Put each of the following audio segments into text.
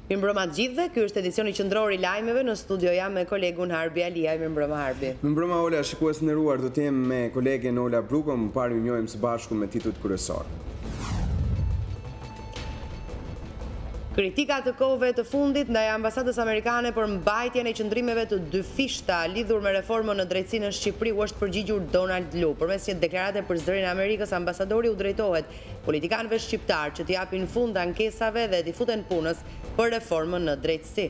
Mirëmbrëma të gjithëve, ky është edicioni qendror i lajmeve, në studio jam me kolegun Harbi Alia. Mirëmbrëma Harbi. Mirëmbrëma Ola, shikues të nderuar, do të jem me kolegen Ola Bruko, më parë ju njohim së bashku me titujt kryesor. Kritika të kohëve të fundit ndaj ambasadës amerikane për mbajtjen e qëndrimeve të dyfishta lidhur me reformën në drejtësinë në Shqipëri u është përgjigjur Donald Lu. Përmes një deklarate për zërin e Amerikës, ambasadori u drejtohet politikanëve shqiptar që t'i japin fund ankesave dhe t'i futen punës për reformën në drejtësi.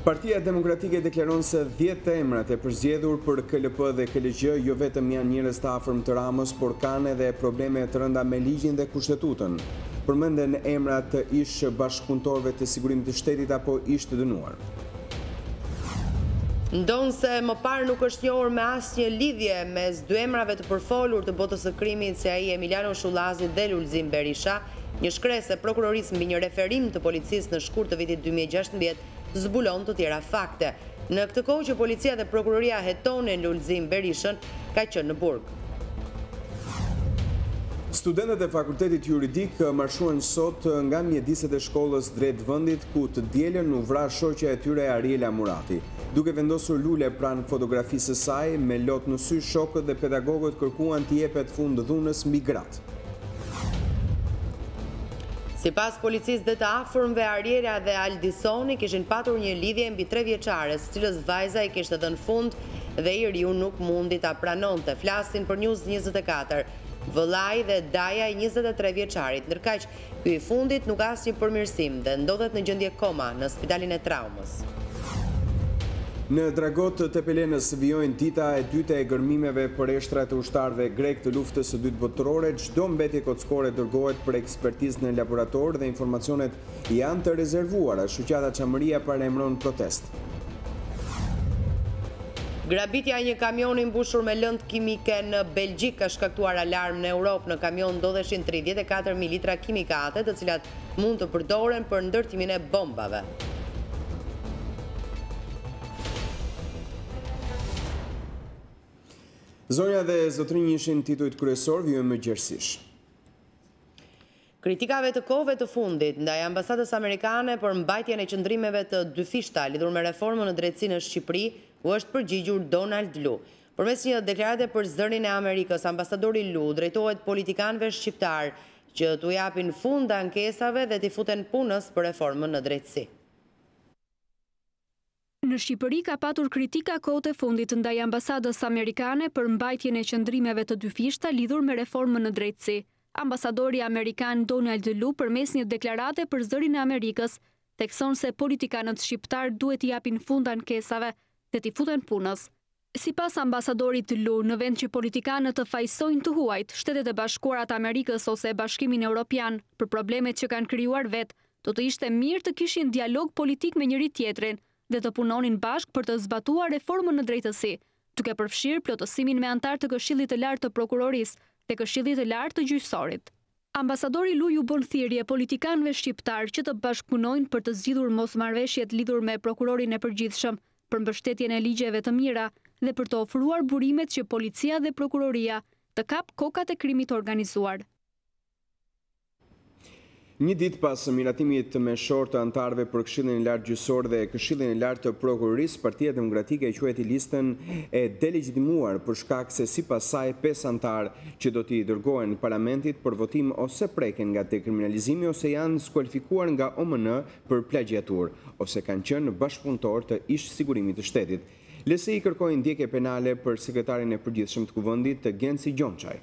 Partia Demokratike deklaron se 10 emrat e përzgjedhur për KLP dhe KLQ jo vetëm janë njerëz të afërm të Ramës, por kanë edhe probleme të rënda me ligjin dhe kushtetutën. Përmenden emrat të ish bashkëpunëtorëve të sigurimit të shtetit apo ish të dënuar. Ndonse më parë nuk është njohur me asnjë lidhje mes dy emrave të përfolur të botës së krimit si ai Emiliano Shullazi dhe Lulzim Berisha, një shkresë e prokurorisë mbi një referim të policisë në shkurt të vitit 2016 zbulon të tjera fakte. Në këtë kohë që policia dhe prokuroria hetonin Lulzim Berishën, ka qenë në burg. Studentët e fakultetit juridik marshuan sot nga mjediset e shkollës drejt vendit ku të dielën u vra shoqja e tyre Ariela Murati. Duke vendosur lule pranë fotografisë së saj, me lot në sy, shokët dhe pedagogët kërkuan t'i jepet fund dhunës mbi gratë. Sipas policisë dhe të afërmve, Ariela dhe Edicioni kishin patur një lidhje mbi 3 vjeçares, cilës vajza i kishte dhënë fund dhe i riu nuk mundi ta pranonte. Flasin për News24. Vëllai dhe daja i 23 vjeçarit, ndërkaq ky i fundit nuk ka asnjë përmirësim dhe ndodhet në gjendje koma në spitalin e traumës. Në Dragot të Pelenës vijojnë dita e dytë e gërmimeve për eshtrat e ushtarëve grek të luftës së dytë botërore. Çdo mbetje kockore dërgohet për ekspertizë në laborator dhe informacionet janë të rezervuara. Shoqata Çamëria paremron protest. Grabitja e një kamioni mbushur me lëndë kimike në Belgjik ka shkaktuar alarm në Europë. Në kamion ndodheshin 34.000 litra kimikate, të cilat mund të përdoren për ndërtimin e bombave. Zonja dhe zotrinj ishin titujt kryesor, vijojmë më gjerësish. Kritikave të kohëve të fundit ndaj ambasadës amerikane për mbajtjen e qëndrimeve të dyfishta lidhur me reformën në drejtësinë në Shqipëri u është përgjigjur Donald Lu. Përmes një deklarate për zërin e Amerikës, ambasadori Lu drejtohet politikanëve shqiptar që t'u japin fund ankesave dhe t'i futen punës për reformën në drejtësi. Në Shqipëri ka patur kritika kohët e fundit ndaj ambasadës amerikane për mbajtjen e qëndrimeve të dyfishta lidhur me reformën në drejtësi. Ambasadori amerikan Donald Lu përmes një deklarate për zërin e Amerikës thekson se politikanët shqiptar duhet t'i japin fund ankesave dhe t'i futen punës. Sipas ambasadorit Lu, në vend që politikanët të fajsojnë të huajt Shtetet e Bashkuara të Amerikës ose Bashkimin Evropian për problemet që kanë krijuar vetë, do të ishte mirë të kishin dialog politik me njëri tjetrin dhe të punonin bashkë për të zbatuar reformën në drejtësi, duke përfshirë plotësimin me antar të Këshillit të Lartë të Prokurorisë dhe Këshillit të Lartë të Gjyqësorit. Ambasadori Lu ju bën thirrje politikanëve shqiptar që të bashkëpunojnë për të zgjidhur mosmarrveshjet lidhur me prokurorin e përgjithshëm, për mbështetjen e ligjeve të mira dhe për të ofruar burimet që policia dhe prokuroria të kap kokat e krimit organizuar. Një ditë pas miratimit me shorë të antarëve për Këshillin e Lartë Gjyqësor dhe Këshillin e Lartë të Prokurorisë, Partia Demokratike e quajti listën e delegjitimuar për shkak se sipas saj 5 antarë që do t'i dërgohen parlamentit për votim ose preken nga dekriminalizimi ose janë skualifikuar nga OMN për plagjiatur ose kanë qenë bashkëpunëtor të ish sigurimit të shtetit. LSI kërkoi ndjekje penale për sekretarin e përgjithshëm të kuvendit të Genci Gjonçaj.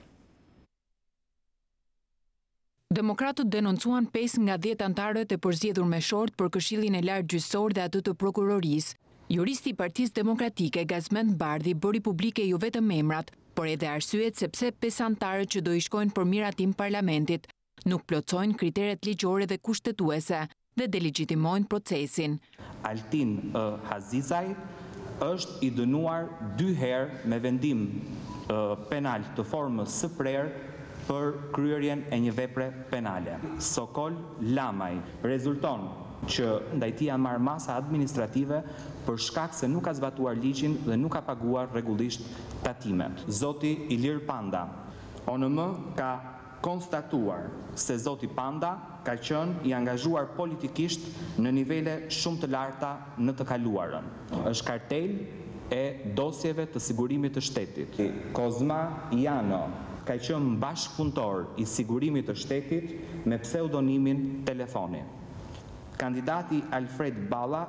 Demokratët denoncuan 5 nga 10 antarët e përzgjedhur me short për Këshillin e Lartë Gjyqësor dhe atë të Prokurorisë. Juristi i Partisë Demokratike Gazmend Bardhi bëri publike jo vetëm emrat, por edhe arsyet sepse 5 antarët që do i shkojnë për miratim parlamentit nuk plotësojnë kriteret ligjore dhe kushtetuese dhe delegjitimojnë procesin. Altin Hazizaj është i dënuar 2 herë me vendim penal të formës së prerë për kryerjen e një vepre penale. Sokol Lamaj rezulton që ndaj tij janë marrë masa administrative për shkak se nuk ka zbatuar ligjin dhe nuk ka paguar rregullisht tatimet. Zoti Ilir Panda, ONM ka konstatuar se zoti Panda ka qenë i angazhuar politikisht në nivele shumë të larta në të kaluarën. Është kartel e dosjeve të sigurimit të shtetit. Kozma Jano ka qenë bashkëpunëtor i sigurimit të shtetit me pseudonimin Telefoni. Kandidati Alfred Balla,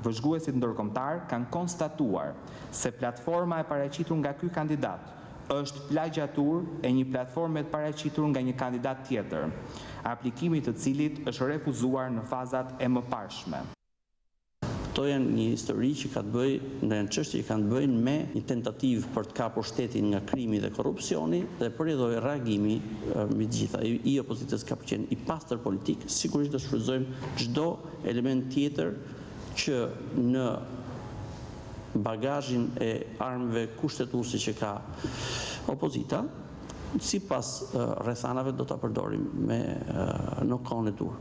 vëzhguesit ndërkombëtar kanë konstatuar se platforma e paraqitur nga ky kandidat është plagjatur e një platforme të paraqitur nga një kandidat tjetër, aplikimi të cilit është refuzuar në fazat e mëparshme. Këto janë një histori që ka të bëjë, ndonjë çështje që kanë të bëjnë me një tentativë për të kapur shtetin nga krimi dhe korrupsioni dhe përjetoi reagimi mbi të gjitha. I opozitës ka qenë i pastër politik, sigurisht do shfrytëzojmë çdo element tjetër që në bagazhin e armëve kushtetuese që ka opozita, sipas rrethanave do ta përdorim në kohën e dur.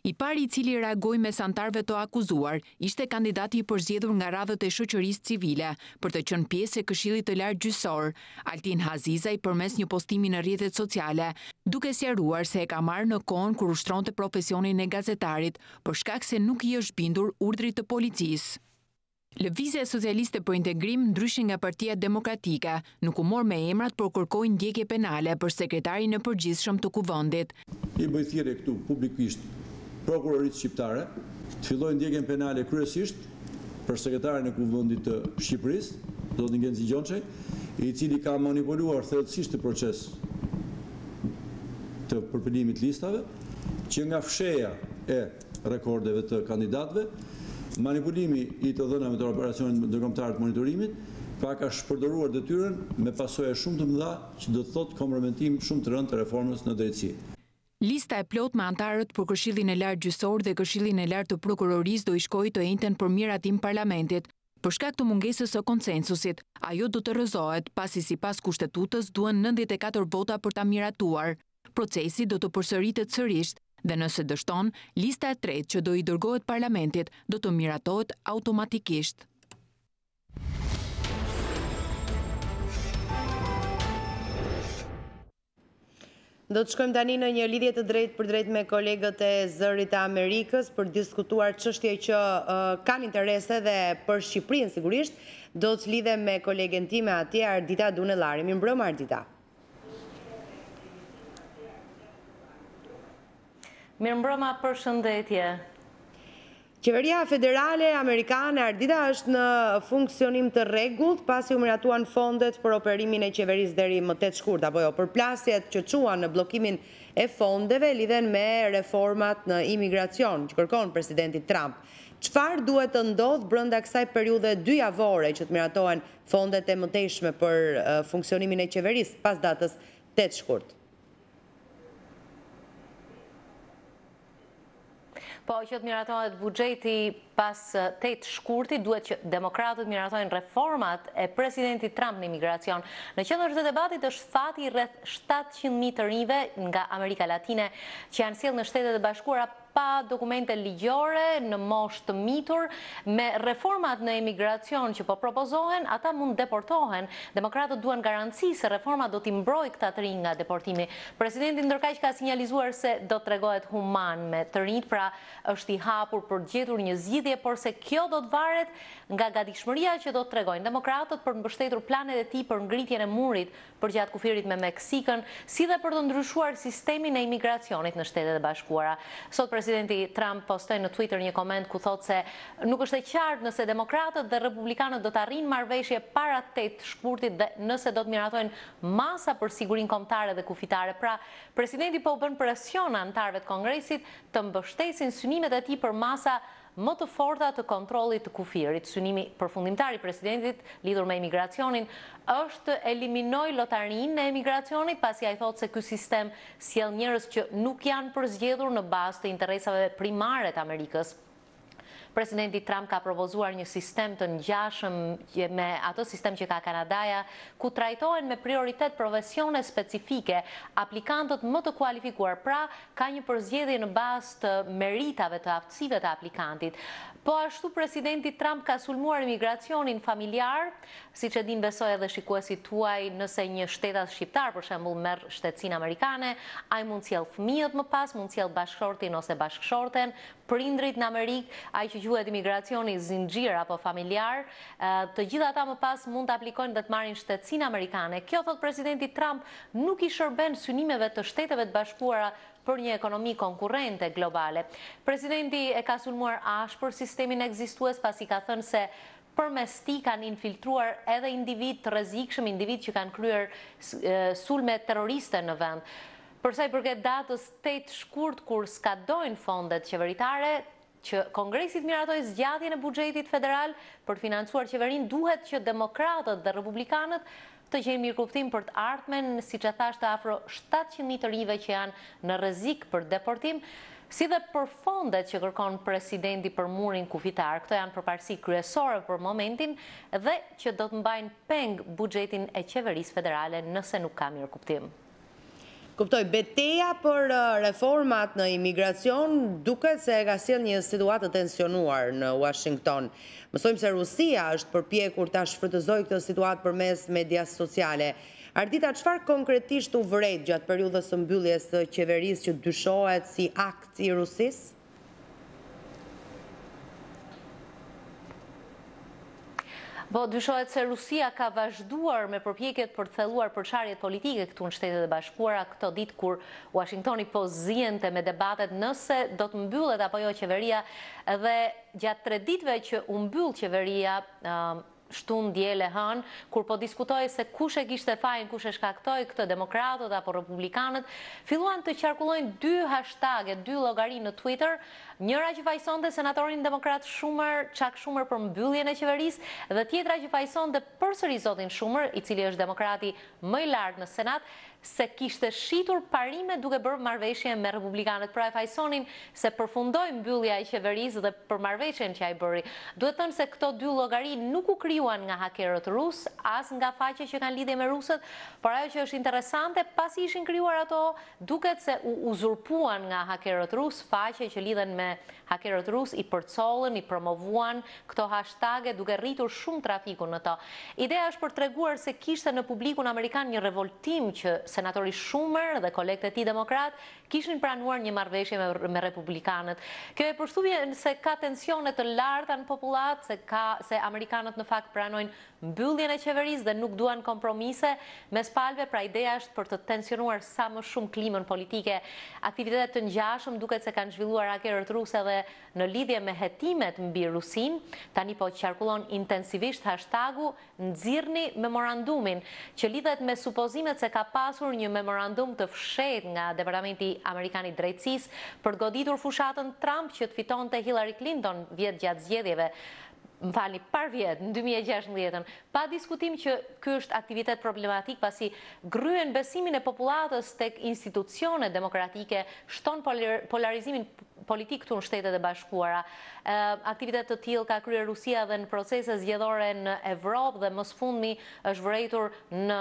I pari I cili reagoi mes antarëve të akuzuar ishte kandidati I përzgjedhur nga radhët e shoqërisë civile për të qenë pjesë e Këshillit të Lartë Gjyqësor, Altin Hazizaj përmes një postimi në rrjetet sociale, duke sqaruar se e ka marrë në kohën kur ushtronte profesionin e gazetarit për shkak se nuk I është bindur urdhrit të policisë. Lëvizja Socialiste për Integrim, ndryshe nga Partia Demokratike, nuk u mor me emrat por kërkoi ndjekje penale për sekretarin e përgjithshëm të kuvendit. I bëj thirrje këtu publikisht prokurorisë shqiptare të fillojë ndjekjen penale kryesisht për sekretarin e kuvendit të Shqipërisë, zotin Genci Gjonçaj, I cili ka manipuluar thellësisht të proces të përpinimit listave, që nga fsheja e rekordeve të kandidatëve, manipulimi I të dhënave të operacionit ndërkombëtar të monitorimit, ka shpërdoruar detyrën me pasojë shumë të mëdha që do të thotë kompromitim shumë të rëndë të reformës në drejtësi. Lista e plot me antarët për Këshillin e Lartë Gjyqësor dhe Këshillin e Lartë të Prokurorisë do I shkojë të njëjtën për miratim parlamentit. Për shkak të mungesës së konsensusit, ajo do të rrëzohet pasi sipas kushtetutës duhen 94 vota për ta miratuar. Procesi do të përsëritet sërish dhe nëse dështon, lista e tretë që do I dërgohet parlamentit do të miratohet automatikisht. Do të shkojmë tani në një lidhje të drejtë për drejtë me kolegët e Zërit të Amerikës për diskutuar çështje që kanë interese dhe për Shqipërinë sigurisht. Do të lidhem me kolegen time atje, Ardita Dunellari. Mirëmbrëma Ardita. Mirëmbrëma, përshëndetje. Qeveria federale amerikane, Ardita, është në funksionim të rregullt pasi u miratuan fondet për operimin e qeverisë deri më 8 shkurt, apo jo, përplasjet që quan në bllokimin e fondeve lidhen me reformat në imigracion që kërkon presidenti Trump. Çfarë duhet të ndodhë brenda kësaj periudhe 2 javore që të miratohen fondet e mëtejshme për funksionimin e qeverisë pas datës 8 shkurt? Po që të miratohet buxheti pas 8 shkurti, duhet që demokratët miratojnë reformat e presidentit Trump në imigracion. Në qendër të debatit është fati rreth 700.000 të rinjve nga Amerika Latine që janë sjellë në Shtetet e Bashkuara pa dokumente ligjore në moshë të mitur. Me reformat në imigracion që po propozohen, ata mund deportohen. Demokratët duan garanci se reforma do t'i mbrojë këta të rinj nga deportimi. Presidenti ndërkaq ka sinjalizuar se do tregohet human me të rinjt, pra është I hapur për gjetur një zgjidhje, por se kjo do të varet nga gatishmëria që do të tregojnë demokratët për mbështetur planet e tij për ngritjen e murit përgjatë kufirit me Meksikën, si dhe për të ndryshuar sistemin e imigracionit në Shtetet e Bashkuara. Sot presidenti Trump postoi në Twitter një koment ku thotë se nuk është e qartë nëse demokratët dhe republikanët do të arrijnë marrëveshje para 8 shkurtit dhe nëse do të miratojnë masa për sigurinë kombëtare dhe kufitare. Pra, presidenti po bën presion anëtarëve të Kongresit të mbështesin synimet e tij për masa më të forta të kontrollit të kufirit. Synimi përfundimtar I presidentit lidhur me imigracionin është eliminoj lotarinë e imigracionit, pasi ai thotë se ky sistem sjell njerëz që nuk janë përzgjedhur në bazë të interesave primare të Amerikës. Presidenti Trump ka propozuar një sistem të ngjashëm me ato sistem që ka Kanadaja, ku trajtohen me prioritet profesione specifike aplikantët më të kualifikuar. Pra, ka një përzgjedhje në bazë të meritave të aftësive të aplikantit. Po ashtu presidenti Trump ka sulmuar imigracionin familjar, siç e din besoj edhe shikuesit tuaj, nëse një shtetas shqiptar për shembull merr shtetësinë amerikane, ai mund sjell fëmijët më pas, mund sjell bashkëshortin ose bashkëshorten, prindrit në Amerikë, ai që quhet imigracioni zinxhir apo familjar, të gjithë ata më pas mund të aplikojnë dhe të marrin shtetësinë amerikane. Kjo, thot presidenti Trump, nuk i shërben synimeve të Shteteve të Bashkuara për një ekonomi konkurrente globale. Presidenti e ka sulmuar ashpër sistemin ekzistues, pasi ka thënë se përmes tij kanë infiltruar edhe individ të rrezikshëm, individ që kanë kryer sulme terroriste në vend. Për sa i përket datës 8 shkurt, kur skadojnë fondet qeveritare, që Kongresi të miratoj zgjatjen e buxhetit federal për të financuar qeverinë, duhet që demokratët dhe republikanët të gjejnë mirëkuptim për të ardhmen, siç e thashë, afro 700.000 të rinjve që janë në rrezik për deportim, si dhe për fondet që kërkon presidenti për murin kufitar. Këto janë përparësi kryesore për momentin dhe që do të mbajnë peng buxhetin e qeverisë federale nëse nuk ka mirëkuptim. Kuptoj, beteja për reformat në imigracion duket se ka sjell një situatë të tensionuar në Washington. Mësojmë se Rusia është përpjekur ta shfrytëzojë këtë situatë përmes medias sociale. Ardita, çfarë konkretisht u vret gjatë periudhës së mbylljes së qeverisë që dyshohet si akt i Rusisë? Po, dyshohet se Rusia ka vazhduar me përpjekjet për të thelluar përçarjet politike këtu në Shtetet e Bashkuara, këto ditë kur Washingtoni po zihente me debatet nëse do të mbyllet apo jo qeveria, dhe gjatë 3 ditëve që u mbyll qeveria shtunë, diele, hënë, kur po diskutoi se kush e kishte fajin, kush e shkaktoi këtë, demokratët apo republikanët, filluan të qarkullojnë 2 hashtage, 2 llogari në Twitter, njëra që fajsonte senatorin demokrat Schumer, Chuck Schumer, për mbylljen e qeverisë, dhe tjetra që fajsonte përsëri zotin Schumer, i cili është demokrati më i lartë në Senat, se kishte shitur parime duke bërë marrëveshje me republikanët. Pra e fajsonin se përfundoi mbyllja e qeverisë dhe për marrëveshjen që ai bëri. Duhet thënë se këto 2 llogari nuk u krijuan nga hakerët rus, as nga faqe që kanë lidhje me rusët, por ajo që është interesante, pasi ishin krijuar ato, duket se u uzurpuan nga hakerët rus, faqe që lidhen me hakerët rus i përcollën, i promovuan këto hashtage duke rritur shumë trafikun në to. Ideja është për treguar se kishte në publikun amerikan një revoltim që senatori Schumer dhe kolegët e tij demokrat kishin pranuar një marrëveshje me republikanët. Kjo e përshtypjen se ka tensione të larta në popullat, se amerikanët në fakt pranojnë mbylljen e qeverisë dhe nuk duan kompromise mes palëve, pra ideja është për të tensionuar sa më shumë klimën politike. Aktivitetet të ngjashëm duket se kanë zhvilluar hakerët rusë edhe në lidhje me hetimet mbi Rusin. Tani po qarkullon intensivisht hashtagu "Nxirrni memorandumin", që lidhet me supozimet se ka pasur një memorandum të fshehtë nga Departamenti Amerikan i Drejtësisë për goditur fushatën Trump që të fitonte Hillary Clinton vjet gjatë zgjedhjeve. Par vjet, në 2016, pa diskutim që ky është aktivitet problematik, pasi gryen besimin e popullatës tek institucione demokratike, shton polarizimin politik këtu në Shtetet e Bashkuara. Aktivitet të tillë ka kryer Rusia dhe në procese zgjedhore në Evropë, dhe më së fundmi është vërejtur në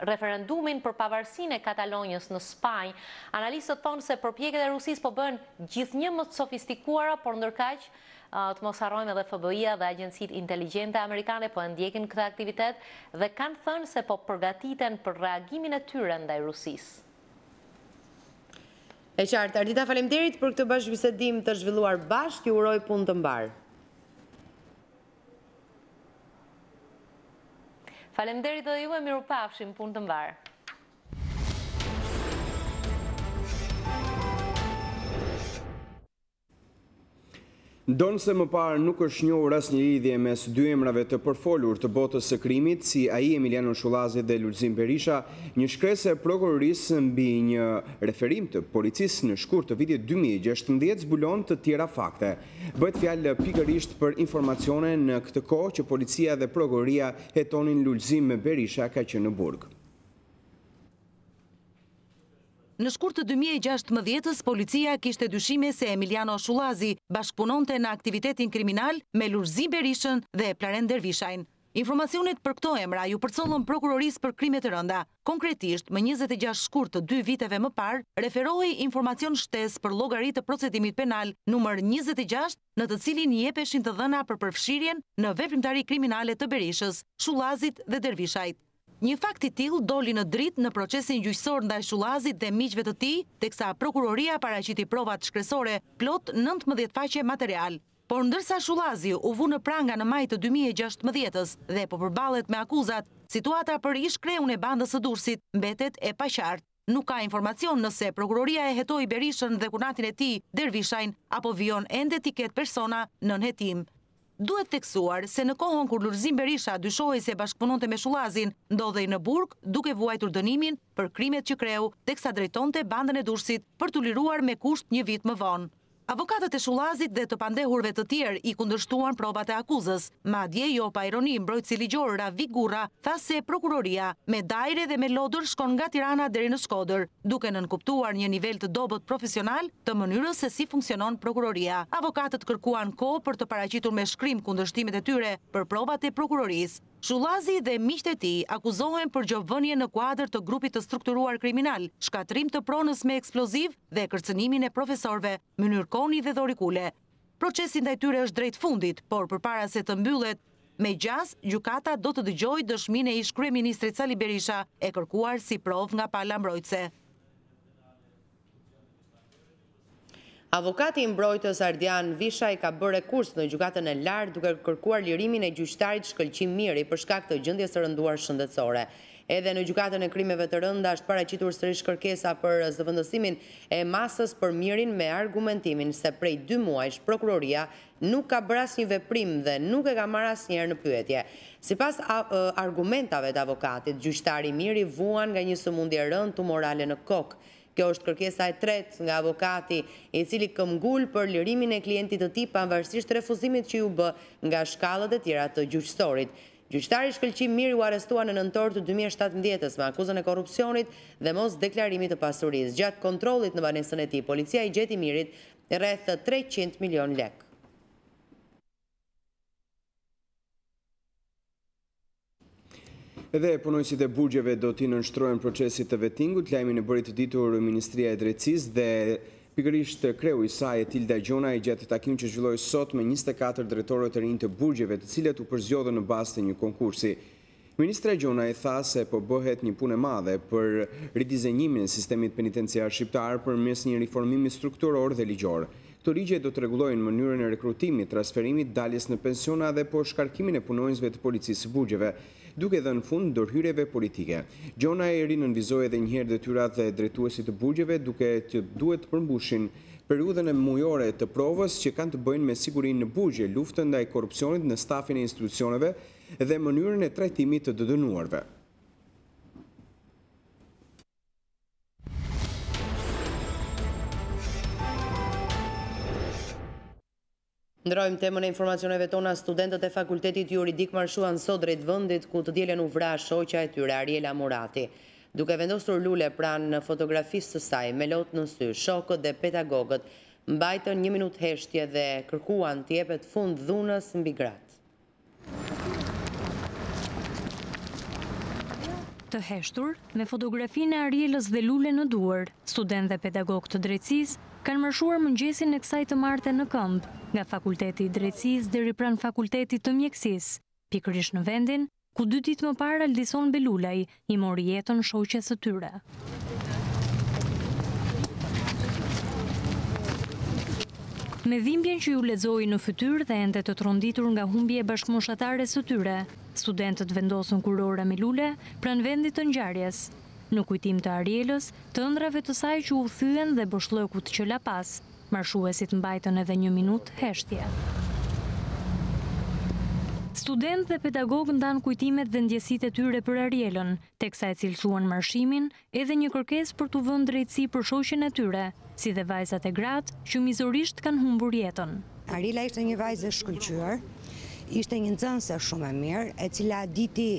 referendumin për pavarësinë e Katalonjës në Spanjë. Analistët thonë se përpjekjet e Rusisë po bëhen gjithnjë më të sofistikuara, por ndërkaq të mos harrojmë edhe FBI-a dhe agjencitë inteligjente amerikane po e ndjekin këtë aktivitet dhe kanë thënë se po përgatiten për reagimin e tyre ndaj Rusisë. E qartë, Ardita, faleminderit për këtë bashkëbisedim të zhvilluar bashkë, ju uroj punë të mbarë. Faleminderit edhe juve, mirupafshim, punë të mbarë. Ndonë se më parë nuk është njohur asnjë lidhje mes 2 emrave të përfolur të botës së krimit, si ai Emiliano Shullazi dhe Lulzim Berisha, një shkresë e prokurorisë mbi një referim të policisë në shkurt të vitit 2016 zbulon të tjera fakte. Bëhet fjalë pikërisht për informacione në këtë kohë që policia dhe prokuroria hetonin Lulzim Berisha ka qenë në burg. Në shkurt të 2016, policia kishte dyshime se Emiliano Shullazi bashkëpunonte në aktivitetin kriminal me Lulzim Berishën dhe Plaren Dervishajn. Informacionet për këto emra ju përcollën prokurorisë për krime të rënda. Konkretisht, më 26 shkurt të 2 viteve më parë, referohej informacion shtesë për llogari të procedimit penal numër 26, në të cilin i jepeshin të dhëna për përfshirjen në veprimtari kriminale të Berishës, Shullazit dhe Dervishajt. Një fakt i tillë doli në dritë në procesin gjyqësor ndaj Shullazit dhe miqve të tij, teksa prokuroria paraqiti provat shkresore plot 19 faqe material. Por ndërsa Shullazi u vu në pranga në maj të 2016 dhe po përballet me akuzat, situata për ish-kreun e bandës së Durrësit mbetet e paqartë. Nuk ka informacion nëse prokuroria e hetoi Berishën dhe kunatin e tij Dervishajn apo vijon ende ti ketë persona nën hetim. Duhet theksuar se në kohën kur Lulzim Berisha dyshohej se bashkëpunonte me Shullazin, ndodhej në burg duke vuajtur dënimin për krimet që kreu, teksa drejtonte bandën e Durrësit për t'u liruar me kusht një vit më vonë. Avokatët e Shullazit dhe të pandehurve të tjerë i kundërshtuan probat e akuzës. Madje jo pa ironi, mbrojtësi ligjor Ravik Gurra tha se prokuroria me dajre dhe me lodër shkon nga Tirana deri në Shkodër, duke nënkuptuar një nivel të dobët profesional të mënyrës se si funksionon prokuroria. Avokatët kërkuan kohë për të paraqitur me shkrim kundërshtimet e tyre për provat e prokurorisë. Shullazi dhe miqtë e tij akuzohen për gjobvënie në kuadër të grupit të strukturuar kriminal, shkatrim të pronës me eksploziv dhe kërcënimin e profesorëve, Mynir Koni dhe Dhorikule. Procesi ndaj tyre është drejt fundit, por përpara se të mbyllet me gjas, gjykata do të dëgjojë dëshminë e ish-kryeministrit Sali Berisha e kërkuar si provë nga pala mbrojtëse. Avokati i mbrojtës Ardian Vishaj ka bërë rekurs në gjykatën e lartë duke kërkuar lirimin e gjyqtarit Shkëlqim Miri për shkak të gjendjes së rënduar shëndetësore. Edhe në gjykatën e krimeve të rënda është paraqitur sërish kërkesa për zëvendësimin e masës për Mirin me argumentimin se prej 2 muajsh prokuroria nuk ka bërë asnjë veprim dhe nuk e ka marrë asnjëherë në pyetje. Sipas argumentave të avokatit, gjyqtari Miri vuan nga një sëmundje e rëndë tumorale në kokë. Kjo është kërkesa e tretë nga avokati, i cili këmbgul për lirimin e klientit të tij pavarësisht refuzimit që u bë nga shkallët e tjera të gjyqësorit. Gjyqtari Shkëlqim Miri u arrestua në nëntor të 2017 me akuzën e korrupsionit dhe mos deklarimit të pasurisë. Gjatë kontrollit në banesën e tij, policia i gjeti Mirit rreth 300 milion lekë. Edhe punojësit e burgjeve do t'i nënshtrojnë procesit të vettingut, lajmin e bëri të ditur Ministria e Drejtësisë dhe pikërisht kreu i saj Tilda Gjonaj gjatë takimit që zhvilloi sot me 24 drejtorë të rinj të burgjeve, të cilët u përzgjodhen në bazë të një konkursi. Ministra Gjonaj tha se po bëhet një punë e madhe për ridizenjimin e sistemit penitenciar shqiptar përmes një riformimi strukturor dhe ligjor. Këto ligje do të rregullojnë mënyrën e rekrutimit, transferimit, daljes në pensiona dhe po shkarkimin e punonjësve të policisë së burgjeve, duke dhënë fund ndërhyrjeve politike. Gjonaj rinënvizoi edhe një herë detyrat dhe drejtuesit të burgjeve, duke që duhet të përmbushin periudhën e mujore të provës që kanë të bëjnë me sigurinë në burgje, luftën ndaj korrupsionit në stafin e institucioneve dhe mënyrën e trajtimit të dënuarve. Ndrojmë temën e informacioneve tona. Studentët e fakultetit juridik marshuan sot drejt vendit ku të dielën u vra shoqja e tyre Ariela Murati. Duke vendosur lule pranë fotografisë së saj me lot në sy, shokët dhe pedagogët mbajtën 1 minutë heshtje dhe kërkuan të jepet fund dhunës mbi gratë. Të heshtur, me fotografinë e Arielës dhe lule në duar, student dhe pedagog të drejtësisë kanë marshuar mëngjesin e kësaj të marte në këmbë, nga fakulteti i drejtësisë deri pranë fakultetit të mjekësisë, pikërisht në vendin ku 2 ditë më parë Aldison Belulaj i mori jetën shoqes së tyre. Me dhimbjen që ju lexoi në fytyrë dhe ende të tronditur nga humbje bashkëmoshatare së tyre, studentët vendosën kurora me lule pranë vendit të ngjarjes. Në kujtim të Arielës, të ëndrave të saj që u thyen dhe boshllëkut që la pas, marshuesit mbajtën edhe 1 minutë heshtje. Student dhe pedagog ndan kujtimet dhe ndjesitë e tyre për Arielën, teksa e cilësuan marshimin edhe një kërkesë për t'u vënë drejtësi për shoqen e tyre, si dhe vajzat e gratë që mizorisht kanë humbur jetën. Ariela ishte një vajzë e shkëlqyer, ishte një nxënëse shumë e mirë, e cila diti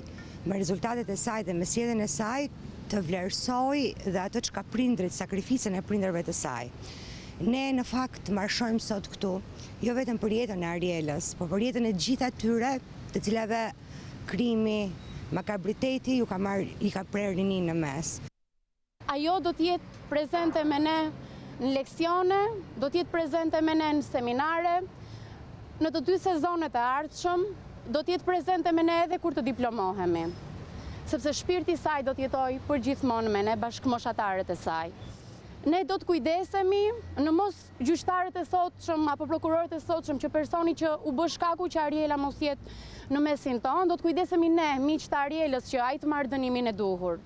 me rezultatet e saj dhe me sjelljen e saj të vlerësoj dhe ato që ka prindrit, sakrificën e prindërve të saj. Ne në fakt marshojmë sot këtu, jo vetëm për jetën e Arielës, por për jetën e gjithë atyre të cilave krimi, makabriteti i ka prerë rinin në mes. Ajo do t'jetë prezente me ne në leksione, do t'jetë prezente me ne në seminare, në të 2 sezonet e ardhshëm, do t'jetë prezente me ne edhe kur të diplomohemi, sepse shpirti saj do t'jetoj për gjithmonë me ne bashkëmoshatarët e saj. Ne do të kujdesemi në mos gjyqtarët e sotshëm apo prokurorët e sotshëm që personi që u bë shkaku që Ariela mos jetë në mesin tonë, do të kujdesemi ne, miq të Arielës, që ai të marrë dënimin e duhur.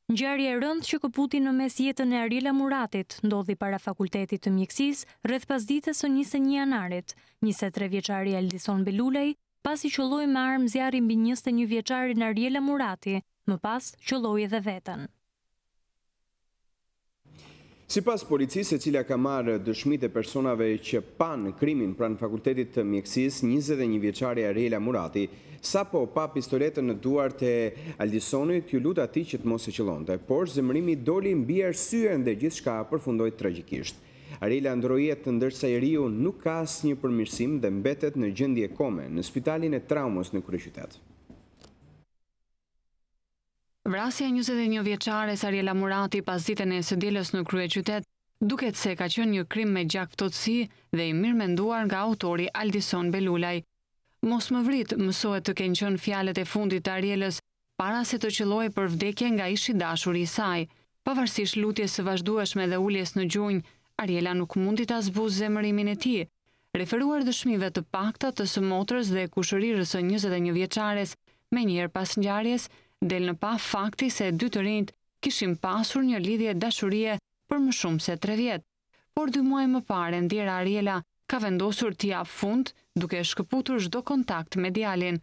Ngjarje e rëndë që këputi në mes jetën e Ariela Muratit ndodhi para Fakultetit të Mjekësisë rreth pasdites së 21 janarit. 23 vjeçari Edicion Belulej pasi qëlloi me armë zjarri mbi 21 vjeçarin Ariela Murati, më pas qëlloi edhe veten. Sipas policisë, e cila ka marrë dëshmitë e personave që panë krimin pranë Fakultetit të Mjekësisë, 21 vjeçari Ariela Murati, sapo pa pistoletën në duart e Aldicionit, ju lut atij që të mos e qëllonte, por zemërimi doli mbi arsyen dhe gjithçka përfundoi tragjikisht. Ariela ndroi jetë ndërsa i riu nuk ka asnjë përmirësim dhe mbetet në gjendje kome në spitalin e traumës në kryeqytet. Vrasja 21 vjeçares Ariela Murati pas ditën e së dielës në kryeqytet duket se ka qenë një krim me gjak ftohtësi dhe i mirë menduar nga autori Edicion Belulej. Mos më vrit, mësohet të kenë qenë fjalët e fundit të Arielës para se të qellojë për vdekje nga ishi dashuri i saj. Pavarësisht lutjes së vazhdueshme dhe uljes në gjunjë, Ariela nuk mundi ta zbuzë zemërimin e tij. Referuar dëshmive të pakta të së motrës dhe kushërirës së 21 vjeçares, menjëherë pas ngjarjes del në pa fakti se dy të rinjt kishin pasur një lidhje dashurie për më shumë se 3 vjet. Por 2 muaj më parë ndjera Ariela ka vendosur t'i jap fund duke shkëputur çdo kontakt me djalin.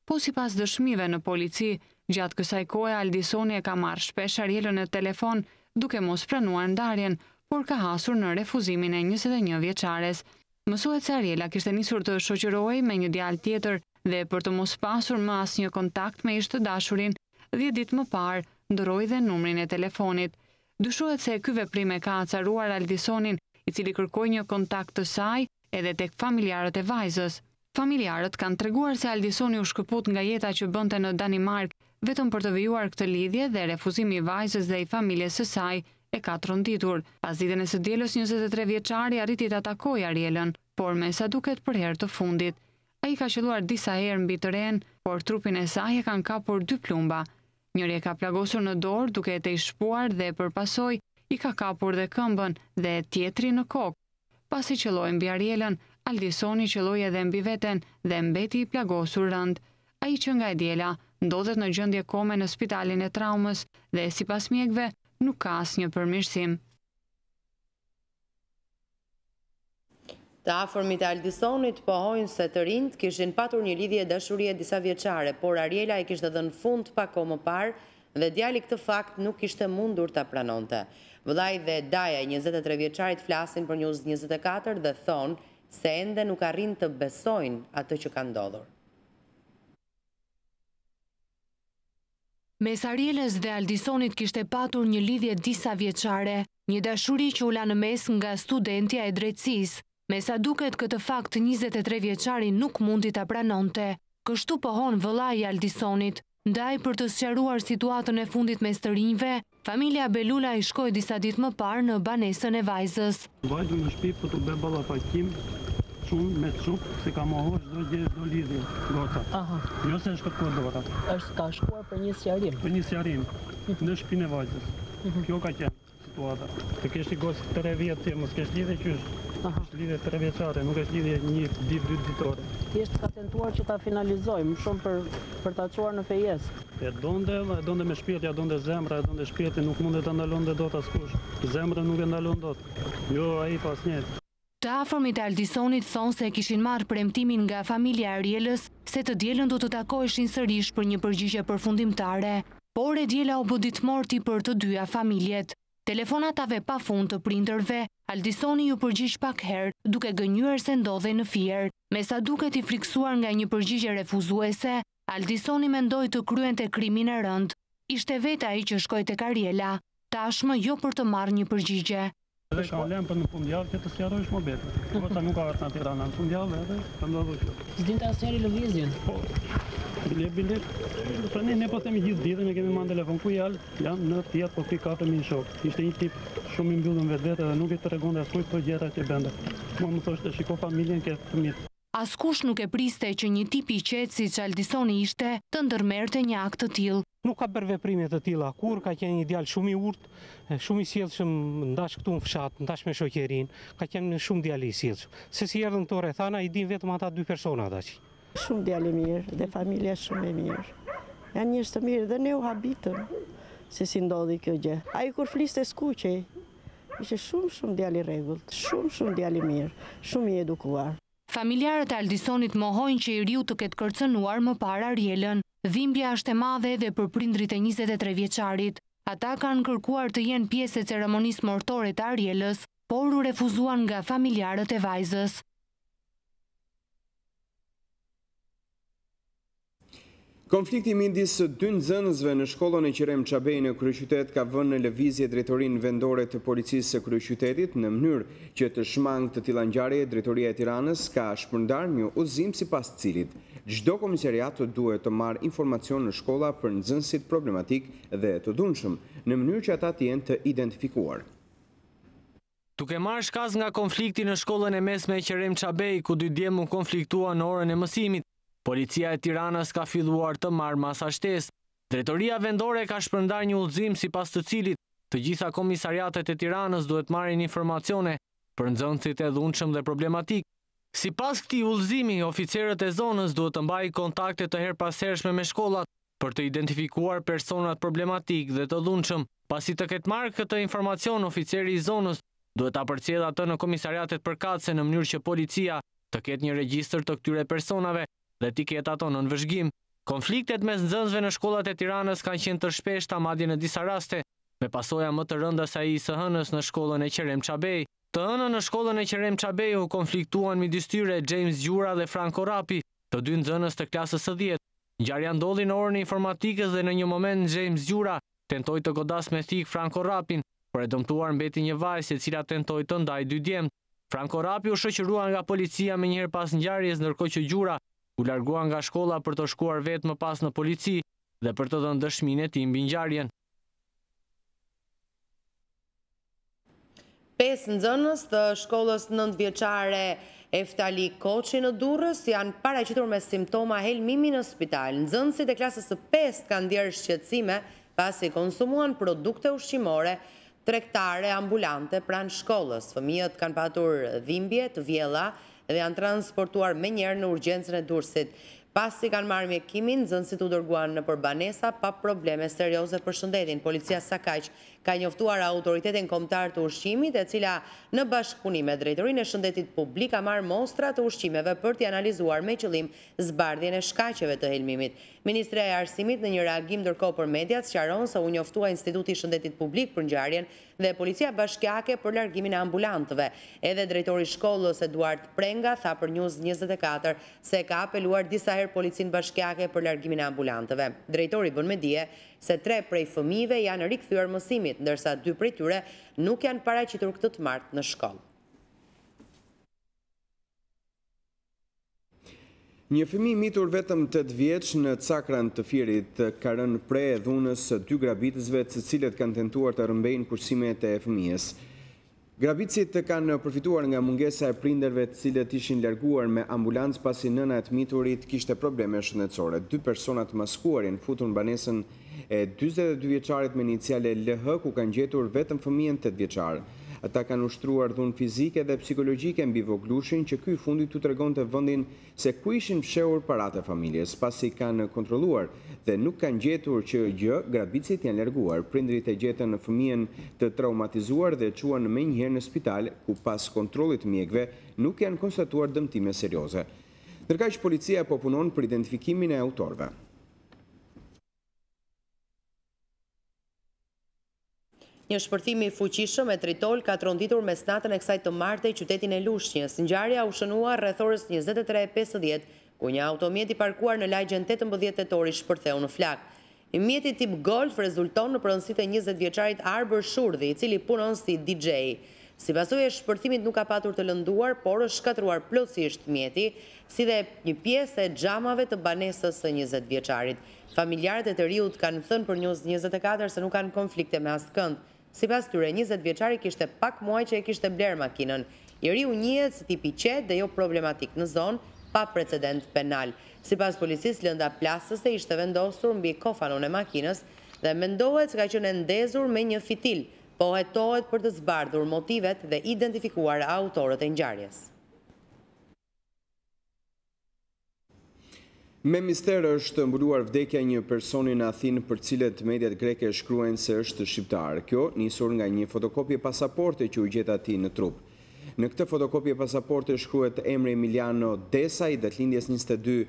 Po sipas dëshmive në polici, gjatë kësaj kohe Aldicioni e ka marrë shpesh Arielën në telefon duke mos pranuar ndarjen, por ka hasur në refuzimin e 21 vjeçares. Mësohet se Ariela kishte nisur të shoqërohej me një djalë tjetër dhe për të mos pasur më asnjë kontakt me ish të dashurin, 10 ditë më parë ndroi dhe numrin e telefonit. Dyshohet se ky veprim e ka acaruar Aldicionin, i cili kërkoi një kontakt të saj edhe tek familjarët e vajzës. Familjarët kanë treguar se Aldicioni u shkëput nga jeta që bënte në Danimark vetëm për të vijuar këtë lidhje dhe refuzimi i vajzës dhe i familjes së saj e ka tronditur. Pas ditën e së dielës 23 vjeçari arriti ta takojë Arielën, por me sa duket për herë të fundit. Ai ka qelluar disa herë mbi teren, por trupin e saj e kanë kapur 2 plumba. Njëri e ka plagosur në dorë duke e të shpuar dhe përpasoj i ka kapur dhe këmbën dhe tjetri në kokë. Pasi qelloi mbi Arielën, Aldicioni qelloi edhe mbi veten dhe mbeti i plagosur rënd. Ai që nga e diela ndodhet në gjendje kome në spitalin e traumës dhe sipas mjekëve nuk ka asnjë përmirësim. Të afërmit e Aldicionit pohojnë se të rinjt kishin patur një lidhje dashurie disa vjeçare, por Ariela i kishte dhënë fund pak kohë më parë dhe djali këtë fakt nuk kishte mundur ta pranonte. Vëllai dhe daja e 23 vjeçarit flasin për News24 dhe thonë se ende nuk arrin të besojnë atë që ka ndodhur. Mes Arielës dhe Aldicionit kishte patur një lidhje disa vjeçare, një dashuri që u la në mes nga studentja e drejtësisë. Me sa duket këtë fakt 23 vjeçari nuk mundi ta pranonte. Kështu pohon vëllai i Aldicionit. Ndaj për të sqaruar situatën e fundit mes të rinjve, familja Belulej shkoi disa ditë më parë në banesën e vajzës. Vajzën në shtëpi po të bëj ballafakim shumë me çuk se ka mohor çdo gjë, çdo lidhje gota. Aha. Jo se është këtë dora. Është ka shkuar për një sqarim. Për një sqarim në shtëpinë e vajzës. Kjo ka qenë situata. Të kesh i gocë 3 vjet ti mos kesh lidhje qysh. Është lidhje 3 vjeçare, nuk është lidhje 1-2 ditore. Thjesht ka tentuar që ta finalizojmë, më shumë për ta çuar në fejes. E donde me shpirti, donde zemra, donde shpirti, nuk mundet ta ndalonte dot askush. Zemra nuk e ndalon dot. Jo ai pas njëjtë. Të afërmit e Aldicionit thonë se kishin marrë premtimin nga familja e Arielës se të dielën do të takoheshin sërish për një përgjigje përfundimtare, por e diela u bë ditmorti për të dyja familjet. Telefonatave pa fund të prindërve, Aldicioni ju përgjigj pak herë, duke gënjur se ndodhej në fier. Me sa duket i friksuar nga një përgjigje refuzuese, Aldicioni mendoi të kryente krimin e rënd. ishte vetë ai që shkoi tek Ariela, tashmë jo për të marrë një përgjigje. Dhe ka lem për në fundjavë që të sqarojsh më betë. Po ta nuk ka ardhur në Tiranë në fundjavë edhe ka ndodhur kjo. S'dinte asnjëri lëvizjen. Po. Bilet. Tani ne po themi gjithë ditën, ne kemi marrë telefon ku janë në Fiat po pi kafe me një shok. Ishte një tip shumë i mbyllur vetë dhe nuk i tregonte askujt për gjërat që bënte. Mua më thoshte shiko familjen ke fëmijë. Askush nuk e priste që një tip i qetë si që Edicioni ishte të ndërmerte një akt të tillë. Nuk ka bërë veprime të tilla, kur ka qenë një djalë shumë i urtë, shumë i sjellshëm, ndash këtu në fshat, ndash me shoqërinë, ka qenë shumë djalë i sjellshëm. Se si erdhën këto rrethana, i din vetëm ata dy persona aq. Shumë djalë i mirë dhe familja shumë e mirë. Janë njerëz të mirë dhe ne u habitëm se si ndodhi kjo gjë. Ai kur fliste skuqej, ishte shumë djalë i rregullt, shumë djalë i mirë, shumë i edukuar. Familjarët e Edicionit mohojnë që i riu të ketë kërcënuar më parë Arielën. Dhimbja është e madhe edhe për prindrit e 23 vjeçarit. Ata kanë kërkuar të jenë pjesë e ceremonisë mortore të Arielës, por u refuzuan nga familjarët e vajzës. Konflikti midis dy nxënësve në shkollën e Qerem Çabej në kryeqytet ka vënë në lëvizje drejtorinë vendore të policisë së kryeqytetit në mënyrë që të shmangë të tilla ngjarje. Drejtoria e Tiranës ka shpërndar një udhëzim sipas të cilit çdo komisariat duhet të marrë informacion në shkolla për nxënësit problematik dhe të dhunshëm në mënyrë që ata të jenë të identifikuar. Duke marrë shkaz nga konflikti në shkollën e mesme e Qerem Çabej, ku dy djemë u konfliktuan në orën e mësimit, Policia e Tiranës ka filluar të marrë masa shtesë. Drejtoria vendore ka shpërndar një udhëzim sipas të cilit të gjitha komisariatet e Tiranës duhet marrin informacione për nxënësit e dhunshëm dhe problematik. Sipas këtij udhëzimi, oficerët e zonës duhet të mbajnë kontakte të herpashershme me shkollat për të identifikuar personat problematik dhe të dhunshëm. Pasi të ketë marrë këtë informacion, oficeri i zonës duhet ta përcjellë atë në komisariatet përkatëse në mënyrë që policia të ketë një regjistër të këtyre personave dhe t'i ketë ato në nënvëzhgim. Konfliktet mes nxënësve në shkollat e Tiranës kanë qenë të shpeshta, madje në disa raste, me pasoja më të rënda se ai i së hënës në shkollën e Qerem Çabej. Të hënën në shkollën e Qerem Çabej u konfliktuan midis tyre James Gjura dhe Franco Rapi, të dy nxënës të klasës së 10. Ngjarja ndodhi në orën e informatikës dhe në një moment James Gjura tentoi të godas me thik Franco Rapin, por e dëmtuar mbeti një vajzë e cila tentoi të ndajë dy djemt. Franco Rapi u shoqërua nga policia më njëherë pas ngjarjes, ndërkohë që Gjura u largua nga shkolla për të shkuar vetë më pas në polici dhe për të dhënë dëshminë e tij mbi ngjarjen. 5 nxënës të shkollës 9 vjeçare Eftali Koçi në Durrës janë paraqitur me simptoma helmimi në spital. Nxënësit e klasës së 5 kanë ndjerë shqetësime pasi konsumuan produkte ushqimore tregtare ambulante pranë shkollës. Fëmijët kanë patur dhimbje të vjella dhe janë transportuar me njerë në urgjencën e Durrësit. Pasi kanë marrë mjekimin, nxënësit u dërguan në përbanesa pa probleme serioze për shëndetin. Policia Sakaq ka njoftuar autoritetin kombëtar të ushqimit, e cila në bashkëpunim me drejtorinë e shëndetit publik ka marrë mostra të ushqimeve për t'i analizuar me qëllim zbardhjen e shkaqeve të helmimit. Ministria e Arsimit në një reagim ndërkohë për mediat sqaron se u njoftua Instituti i Shëndetit Publik për ngjarjen dhe Policia Bashkiake për largimin e ambulantëve. Edhe drejtori i shkollës Eduard Prenga tha për News24 se ka apeluar disa herë Policinë Bashkiake për largimin e ambulantëve. Drejtori bën me dije se 3 prej fëmijëve janë rikthyer mësimit, ndërsa 2 prej tyre nuk janë paraqitur këtë të martë në shkollë. Një fëmijë mitur vetëm 8 vjeç në Cakran të Fierit ka rënë pre e dhunës 2 grabitësve të cilët kanë tentuar të rrëmbejnë kursimet e fëmijës. Grabitësit kanë përfituar nga mungesa e prinderve të cilët ishin larguar me ambulancë pasi nëna e të miturit kishte probleme shëndetësore. 2 persona të maskuar janë futur në banesën e 42 vjeçarit me iniciale LH, ku kanë gjetur vetëm fëmijën 8 vjeçar. Ata kanë ushtruar dhunë fizike dhe psikologjike mbi voglushin që ky fundi tu tregonte vendin se ku ishin fshehur paratë e familjes. Pasi kanë kontrolluar dhe nuk kanë gjetur që gjë, grabitësit janë larguar. Prindrit e gjetën në fëmijën të traumatizuar dhe çuan menjëherë në spital, ku pas kontrollit të mjekëve nuk janë konstatuar dëmtime serioze. Ndërkaq policia po punon për identifikimin e autorëve. Një shpërthim i fuqishëm e tritol ka tronditur mes natën e kësaj të martej qytetin e Lushnjës. Ngjarja u shënua rreth orës 23:50, ku një automjet i parkuar në lagjen 18 tetori shpërtheu në flak. Mjeti tip golf rezulton në pronësitë e 20 vjeçarit Arbër Shurdhi, i cili punon si DJ. Si pasojë e shpërthimit nuk ka patur të lënduar, por është shkatruar plotësisht mjeti, si dhe një pjesë e xhamave të banesës së 20 vjeçarit. Familjarët e të riut kanë thënë për News24 se nuk kanë konflikte me askënd. Sipas tyre, 20 vjeçari kishte pak muaj që e kishte bler makinën. I riu njihet si tipi qetë dhe jo problematik në zonë, pa precedent penal. Sipas policisë, lënda plasëse ishte vendosur mbi kofanon e makinës dhe mendohet se ka qenë ndezur me një fitil, po hetohet për të zbardhur motivet dhe identifikuar autorët e ngjarjes. Me mister është mbuluar vdekja një personi në Athinë për cilët mediat greke shkruajnë se është shqiptar. Kjo nisur nga një fotokopje pasaporte që u gjet atij në trup. Në këtë fotokopje pasaporte shkruhet emri Emiliano Desaj, datëlindjes 22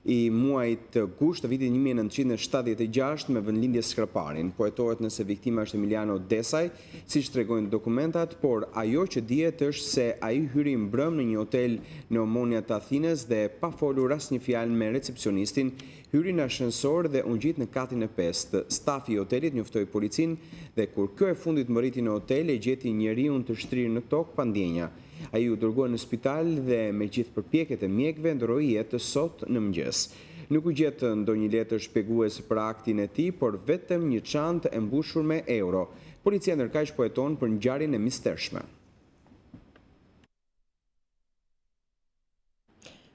i muajit gusht të vitit 1976 me vendlindje Skraparin. Po hetohet nëse viktima është Emiliano Desaj, siç tregojnë dokumentat, por ajo që dihet është se ai hyri mbrëm në një hotel në Omonia të Athines dhe pa folur asnjë fjalë me recepcionistin, hyri në ashensor dhe u ngjit në katin e 5. Stafi i hotelit njoftoi policin dhe kur kjo e fundit mbërriti në hotel e gjeti njeriu të shtrirë në tokë pa ndjenja. Ai u dërguar në spital dhe me gjithë përpjekjet e mjekëve ndroi jetë sot në mëngjes. Nuk u gjet ndonjë letër shpjegues për aktin e tij, por vetëm një çantë e mbushur me euro. Policia ndërkaq po heton për ngjarjen e mistershme.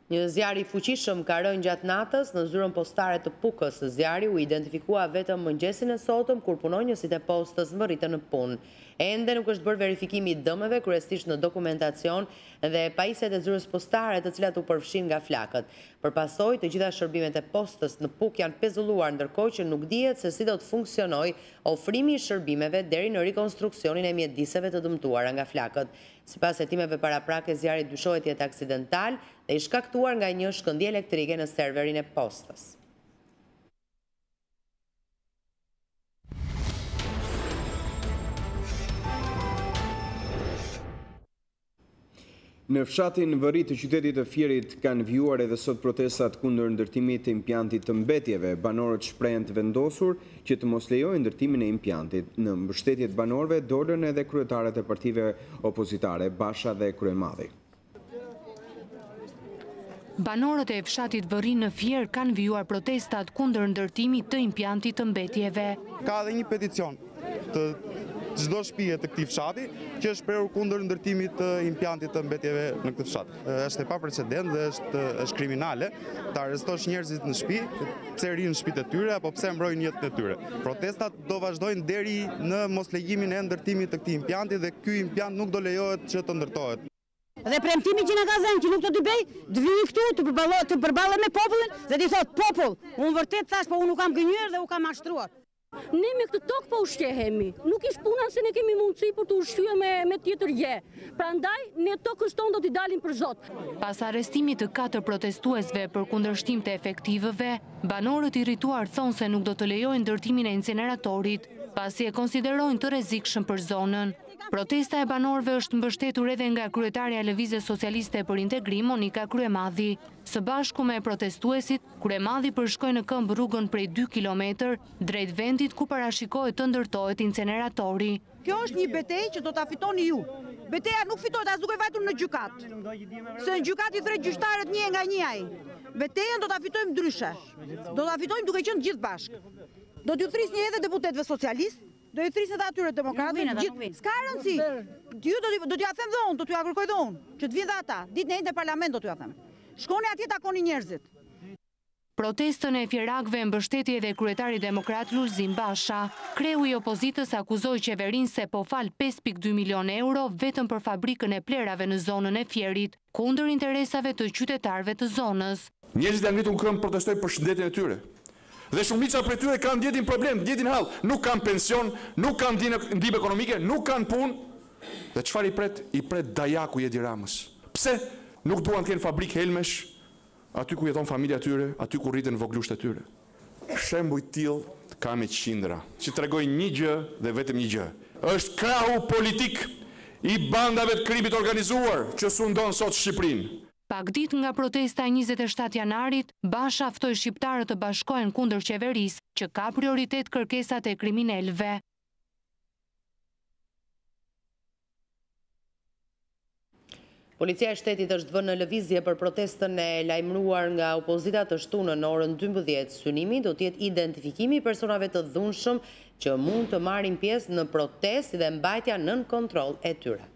Një zjarr i fuqishëm ka rënë gjatë natës në zyrën postare të Pukës. Zjarri u identifikua vetëm mëngjesin e sotëm kur punonjësit e postës mbërritën në punë. Ende nuk është bërë verifikimi i dëmeve, kryesisht në dokumentacion dhe pajisjet e zyrës postare të cilat u përfshin nga flakët. Përpasoj, të gjitha shërbimet e postës në Pukë janë pezulluar, ndërkohë që nuk dihet se si do të funksionojë ofrimi i shërbimeve deri në rikonstruksionin e mjediseve të dëmtuara nga flakët. Sipas hetimeve paraprake, zjarri dyshohet jetë aksidental dhe i shkaktuar nga një shkëndijë elektrike në serverin e postës. Në fshatin Vëri të qytetit të Fierit kanë vjuar edhe sot protestat kundër ndërtimit të impjantit të mbetjeve. Banorët shprehen të vendosur që të mos lejojë ndërtimin e impjantit. Në mbështetje të banorëve dolën edhe kryetarët e partive opozitare, Basha dhe Kryemadhi. Banorët e fshatit Vëri në Fier kanë vjuar protestat kundër ndërtimit të impjantit të mbetjeve. Ka edhe një peticion të çdo shtëpie të këtij fshati që është prerur kundër ndërtimit të impjantit të mbetjeve në këtë fshat. Është e paprecedent dhe është kriminale ta arrestosh njerëzit në shtëpi, pse rinë në shtëpitë e tyre apo pse mbrojnë jetën e tyre. Protestat do vazhdojnë deri në moslejimin e ndërtimit të këtij impjanti dhe ky impjant nuk do lejohet që të ndërtohet. Dhe premtimi që na ka dhënë që nuk do t'i bëj, të vijë këtu të përballet me popullin dhe t'i thotë popull, unë vërtet thash po unë nuk kam gënjur dhe u kam mashtruar. Ne me këtë tokë po ushqehemi, nuk ish puna se ne kemi mundësi për të ushqyer me tjetër je. Prandaj ne tokës tonë do t'i dalim për Zot. Pas arrestimit të 4 protestuesve për kundërshtim të efektivëve, banorët irrituar thonë se nuk do të lejojnë ndërtimin e inceneratorit, pasi e konsiderojnë të rrezikshëm për zonën. Protesta e banorëve është mbështetur edhe nga kryetaria e Lëvizjes Socialiste për Integrim, Monika Kryemadhi. Së bashku me protestuesit, Kryemadhi përshkoi në këmbë rrugën prej 2 kilometër drejt vendit ku parashikohet të ndërtohet inceneratori. Kjo është një betejë që do ta fitoni ju. Beteja nuk fitohet as duke vajtur në gjykat. Se në gjykat i thret gjyqtarët një nga një ai. Betejën do ta fitojmë ndryshe. Do ta fitojmë duke qenë gjithë bashkë. Do t'ju thrisni edhe deputetëve socialistë, do ju thrisni edhe atyre demokratëve, gjithë. S'ka rëndësi. Ju do t'ju them dhe unë, do t'ju kërkoj dhe unë, që të vinë dhe ata, ditën e njëjtën në parlament do t'ju them. Shkoni atje takoni njerëzit. Protestën e fierakëve mbështeti edhe kryetari demokrat Lulzim Basha. Kreu i opozitës akuzoi qeverinë se po fal 5.2 milion euro vetëm për fabrikën e plerave në zonën e Fierit, kundër interesave të qytetarëve të zonës. Njerëzit janë ngritur në këmbë, protestojnë për shëndetin e tyre. Dhe shumica për tyre kanë ndjetin problem, ndjetin hall, nuk kanë pension, nuk kanë ndihmë ekonomike, nuk kanë punë. Dhe çfarë i pret? I pret dajaku i Edi Ramës. Pse nuk duan të kenë fabrikë helmesh aty ku jeton familja e tyre, aty ku rriten voglusht e tyre? Shembuj të tillë ka me qindra, që tregojnë një gjë dhe vetëm një gjë. Është krahu politik i bandave të krimit organizuar që sundon sot Shqipërinë. Pak ditë nga protesta e 27 janarit, Basha ftoi shqiptarët të bashkohen kundër qeverisë që ka prioritet kërkesat e kriminalëve. Policia e shtetit është vënë në lëvizje për protestën e lajmëruar nga opozita të shtunë në orën 12. Synimi do të jetë identifikimi i personave të dhunshëm që mund të marrin pjesë në protestë dhe mbajtja nën kontroll e tyre.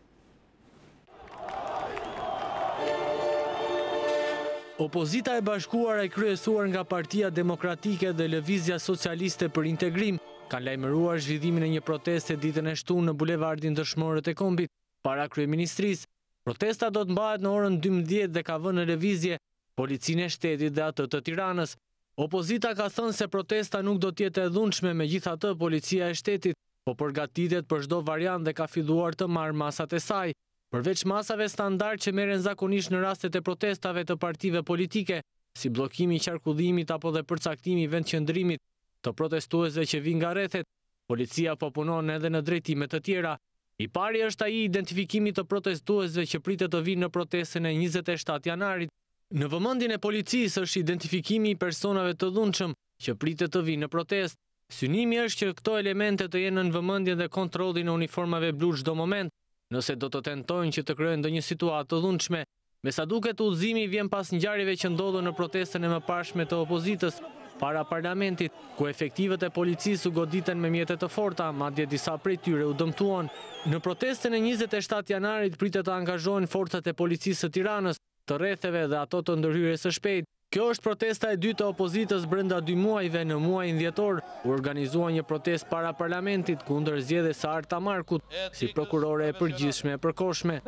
Opozita e bashkuar e kryesuar nga Partia Demokratike dhe Lëvizja Socialiste për Integrim kanë lajmëruar zhvillimin e një proteste ditën e shtunë në bulevardin Dëshmorët e Kombit para kryeministrisë. Protesta do të mbahet në orën 12 dhe ka vënë në lëvizje policinë e shtetit dhe atë të Tiranës. Opozita ka thënë se protesta nuk do të jetë e dhunshme, megjithatë policia e shtetit po përgatitet për çdo variant dhe ka filluar të marrë masat e saj. Përveç masave standard që merren zakonisht në rastet e protestave të partive politike, si bllokimi i qarkullimit apo dhe përcaktimi i vendqëndrimit të protestuesve që vijnë nga rrethet, policia po punon edhe në drejtime të tjera. I pari është ai identifikimi të protestuesve që pritet të vinë në protestën e 27 janarit. Në vëmendjen e policisë është identifikimi i personave të dhunshëm që pritet të vinë në protestë. Synimi është që këto elemente të jenë në vëmendjen dhe kontrollin e uniformave blu çdo moment, nëse do të tentojnë që të krijojnë ndonjë situatë të dhunshme. Me sa duket udhëzimi vjen pas ngjarjeve që ndodhën në protestën e mëparshme të opozitës para parlamentit, ku efektivet e policisë u goditen me mjete të forta, madje disa prej tyre u dëmtuan. Në protestën e 27 janarit pritet të angazhohen forcat e policisë së Tiranës, të rretheve dhe ato të ndërhyrjes së shpejtë. Kjo është protesta e dytë e opozitës brenda 2 muajve. Në muajin dhjetor u organizua një protestë para parlamentit kundër zgjedhjes së Arta Markut si prokurore e përgjithshme e përkohshme.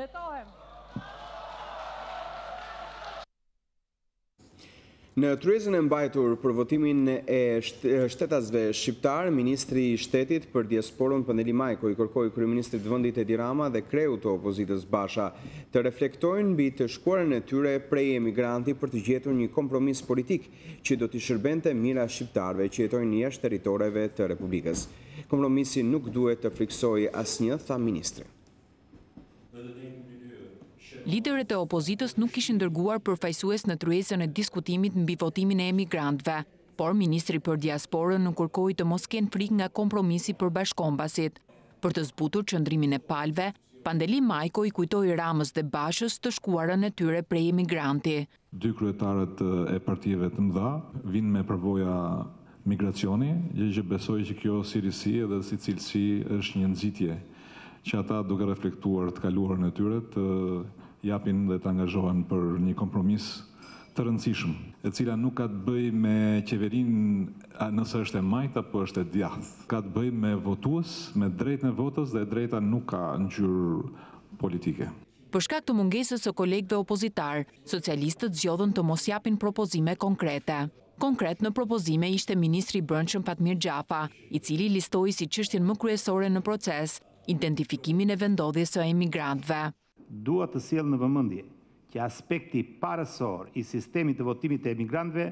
Në tryezën e mbajtur për votimin e shtetasve shqiptar, Ministri i Shtetit për Diasporën Pandeli Majko i kërkoi kryeministrit të vendit Edi Rama dhe kreut të opozitës Basha të reflektojnë mbi të shkuarën e tyre prej emigranti për të gjetur një kompromis politik që do t'i shërbente mira shqiptarëve që jetojnë jashtë territoreve të Republikës. Kompromisi nuk duhet të friksojë asnjë, tha ministri. Liderët e opozitës nuk kishin dërguar përfaqësues në tryezën e diskutimit mbi votimin e emigrantëve, por ministri për diasporën nuk kërkoi të mos kenë frikë nga kompromisi për bashkombasit. Për të zbutur qëndrimin e palëve, Pandeli Majko i kujtoi Ramës dhe Bashës të shkuarën e tyre prej emigranti. 2 kryetarët e partive të mëdha vinë me përvoja migracioni, gjë që besoj që kjo si risi edhe si cilësi është një nxitje që ata duke reflektuar të kaluarën e tyre të japin dhe të angazhohen për një kompromis të rëndësishëm, e cila nuk ka të bëj me qeverinë nëse është e majtë apo është e djathtë. Ka të bëj me votues, me drejtën e votës dhe drejta nuk ka ngjyrë politike. Për shkak të mungesës së kolegëve opozitar, socialistët zgjodhën të mos japin propozime konkrete. Konkret në propozime ishte ministri i Brendshëm Fatmir Gjafa, i cili listoi si çështjen më kryesore në proces identifikimin e vendodhjes së emigrantëve. Dua të sjell në vëmendje që aspekti parësor i sistemit të votimit të emigrantëve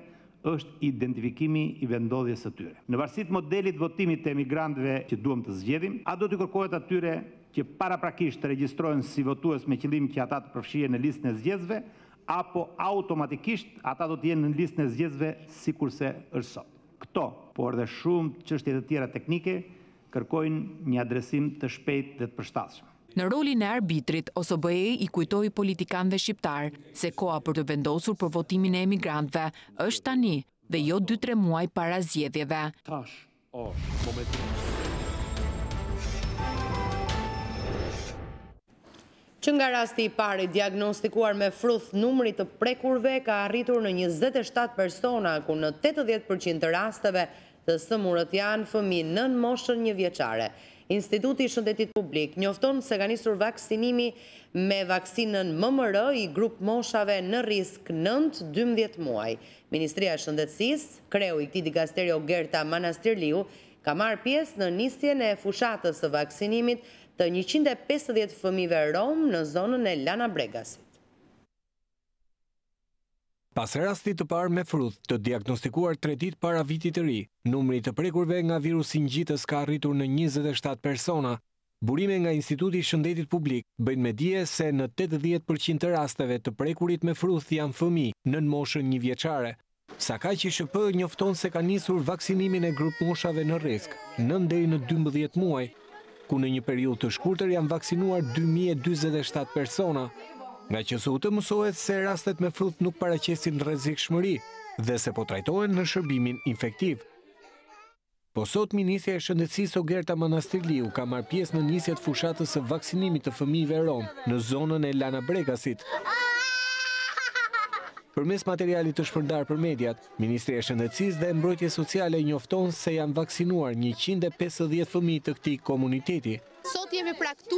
është identifikimi i vendodhjes së tyre. Në varësi të modelit votimit të emigrantëve që duam të zgjedhim, a do të kërkohet atyre që paraprakisht të regjistrohen si votues me qëllim që ata të përfshihen në listën e zgjedhësve, apo automatikisht ata do të jenë në listën e zgjedhësve sikurse është sot. Këto, por dhe shumë çështje të tjera teknike, kërkojnë një adresim të shpejtë dhe të përshtatshëm. Në rolin e arbitrit, OSBE i kujtoi politikanëve shqiptar se koha për të vendosur për votimin e emigrantëve është tani dhe jo 2-3 muaj para zgjedhjeve. Tash është momenti. Që nga rasti i pari diagnostikuar me fruth, numri të prekurve ka arritur në 27 persona, ku në 80% të rasteve të sëmurët janë fëmijë nën moshën 1 vjeçare. Instituti i Shëndetit Publik njofton se ka nisur vaksinimi me vaksinën MMR i grup moshave në risk 9-12 muaj. Ministria e Shëndetësisë, kreu i këtij dikasterio Gerta Manastirliu, ka marrë pjesë në nisjen e fushatës së vaksinimit të 150 fëmijëve rom në zonën e Lana Bregasit. Pas rastit të parë me fruth të diagnostikuar 3 ditë para vitit të ri, numri të prekurve nga virusi ngjitës ka arritur në 27 persona. Burime nga Instituti i Shëndetit Publik bëjnë me dije se në 80% të rasteve të prekurit me fruth janë fëmijë nën moshën 1 vjeçare. Sa ka që SHP njofton se ka nisur vaksinimin e grup moshave në risk, 9 deri në 12 muaj, ku në një periudhë të shkurtër janë vaksinuar 2047 persona, nga që sot të mësohet se rastet me fruth nuk paraqesin rrezikshmëri dhe se po trajtohen në shërbimin infektiv. Po sot Ministrja e Shëndetësisë Ogerta Manastirliu ka marrë pjesë në nisjet fushatës së vaksinimit të fëmijëve rom në zonën e Lana Bregasit. Përmes materialit të shpërndar për mediat, Ministria e Shëndetësisë dhe Mbrojtjes Sociale njofton se janë vaksinuar 150 fëmijë të këtij komuniteti. Sot jemi praktu,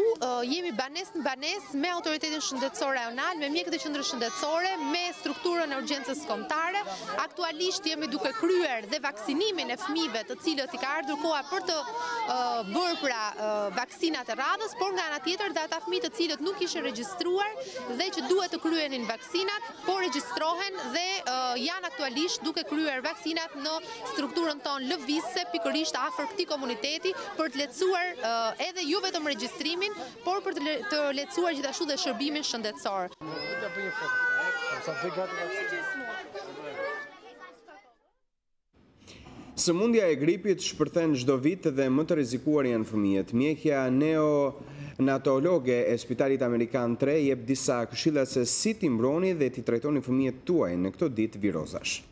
jemi banes në banes me autoritetin shëndetësor rajonal, me mjekët e qendrës shëndetësore, me strukturën e urgjencës kombëtare. Aktualisht jemi duke kryer dhe vaksinimin e fëmijëve të cilët i ka ardhur koha për të bërë pra vaksinat e radhës, por nga ana tjetër dhe ata fëmijë të cilët nuk ishin regjistruar dhe që duhet të kryenin vaksinat, po regjistrohen dhe janë aktualisht duke kryer vaksinat në strukturën tonë lëvizse, pikërisht afër këtij komuniteti për të lehtësuar edhe jo vetëm regjistrimin, por për të lehtësuar gjithashtu dhe shërbimin shëndetësor. Sëmundja e gripit shpërthen çdo vit dhe më të rrezikuar janë fëmijët. Mjekja neonatologe e Spitalit Amerikan 3 jep disa këshilla se si t'i mbroni dhe t'i trajtoni fëmijët tuaj në këto ditë virozash.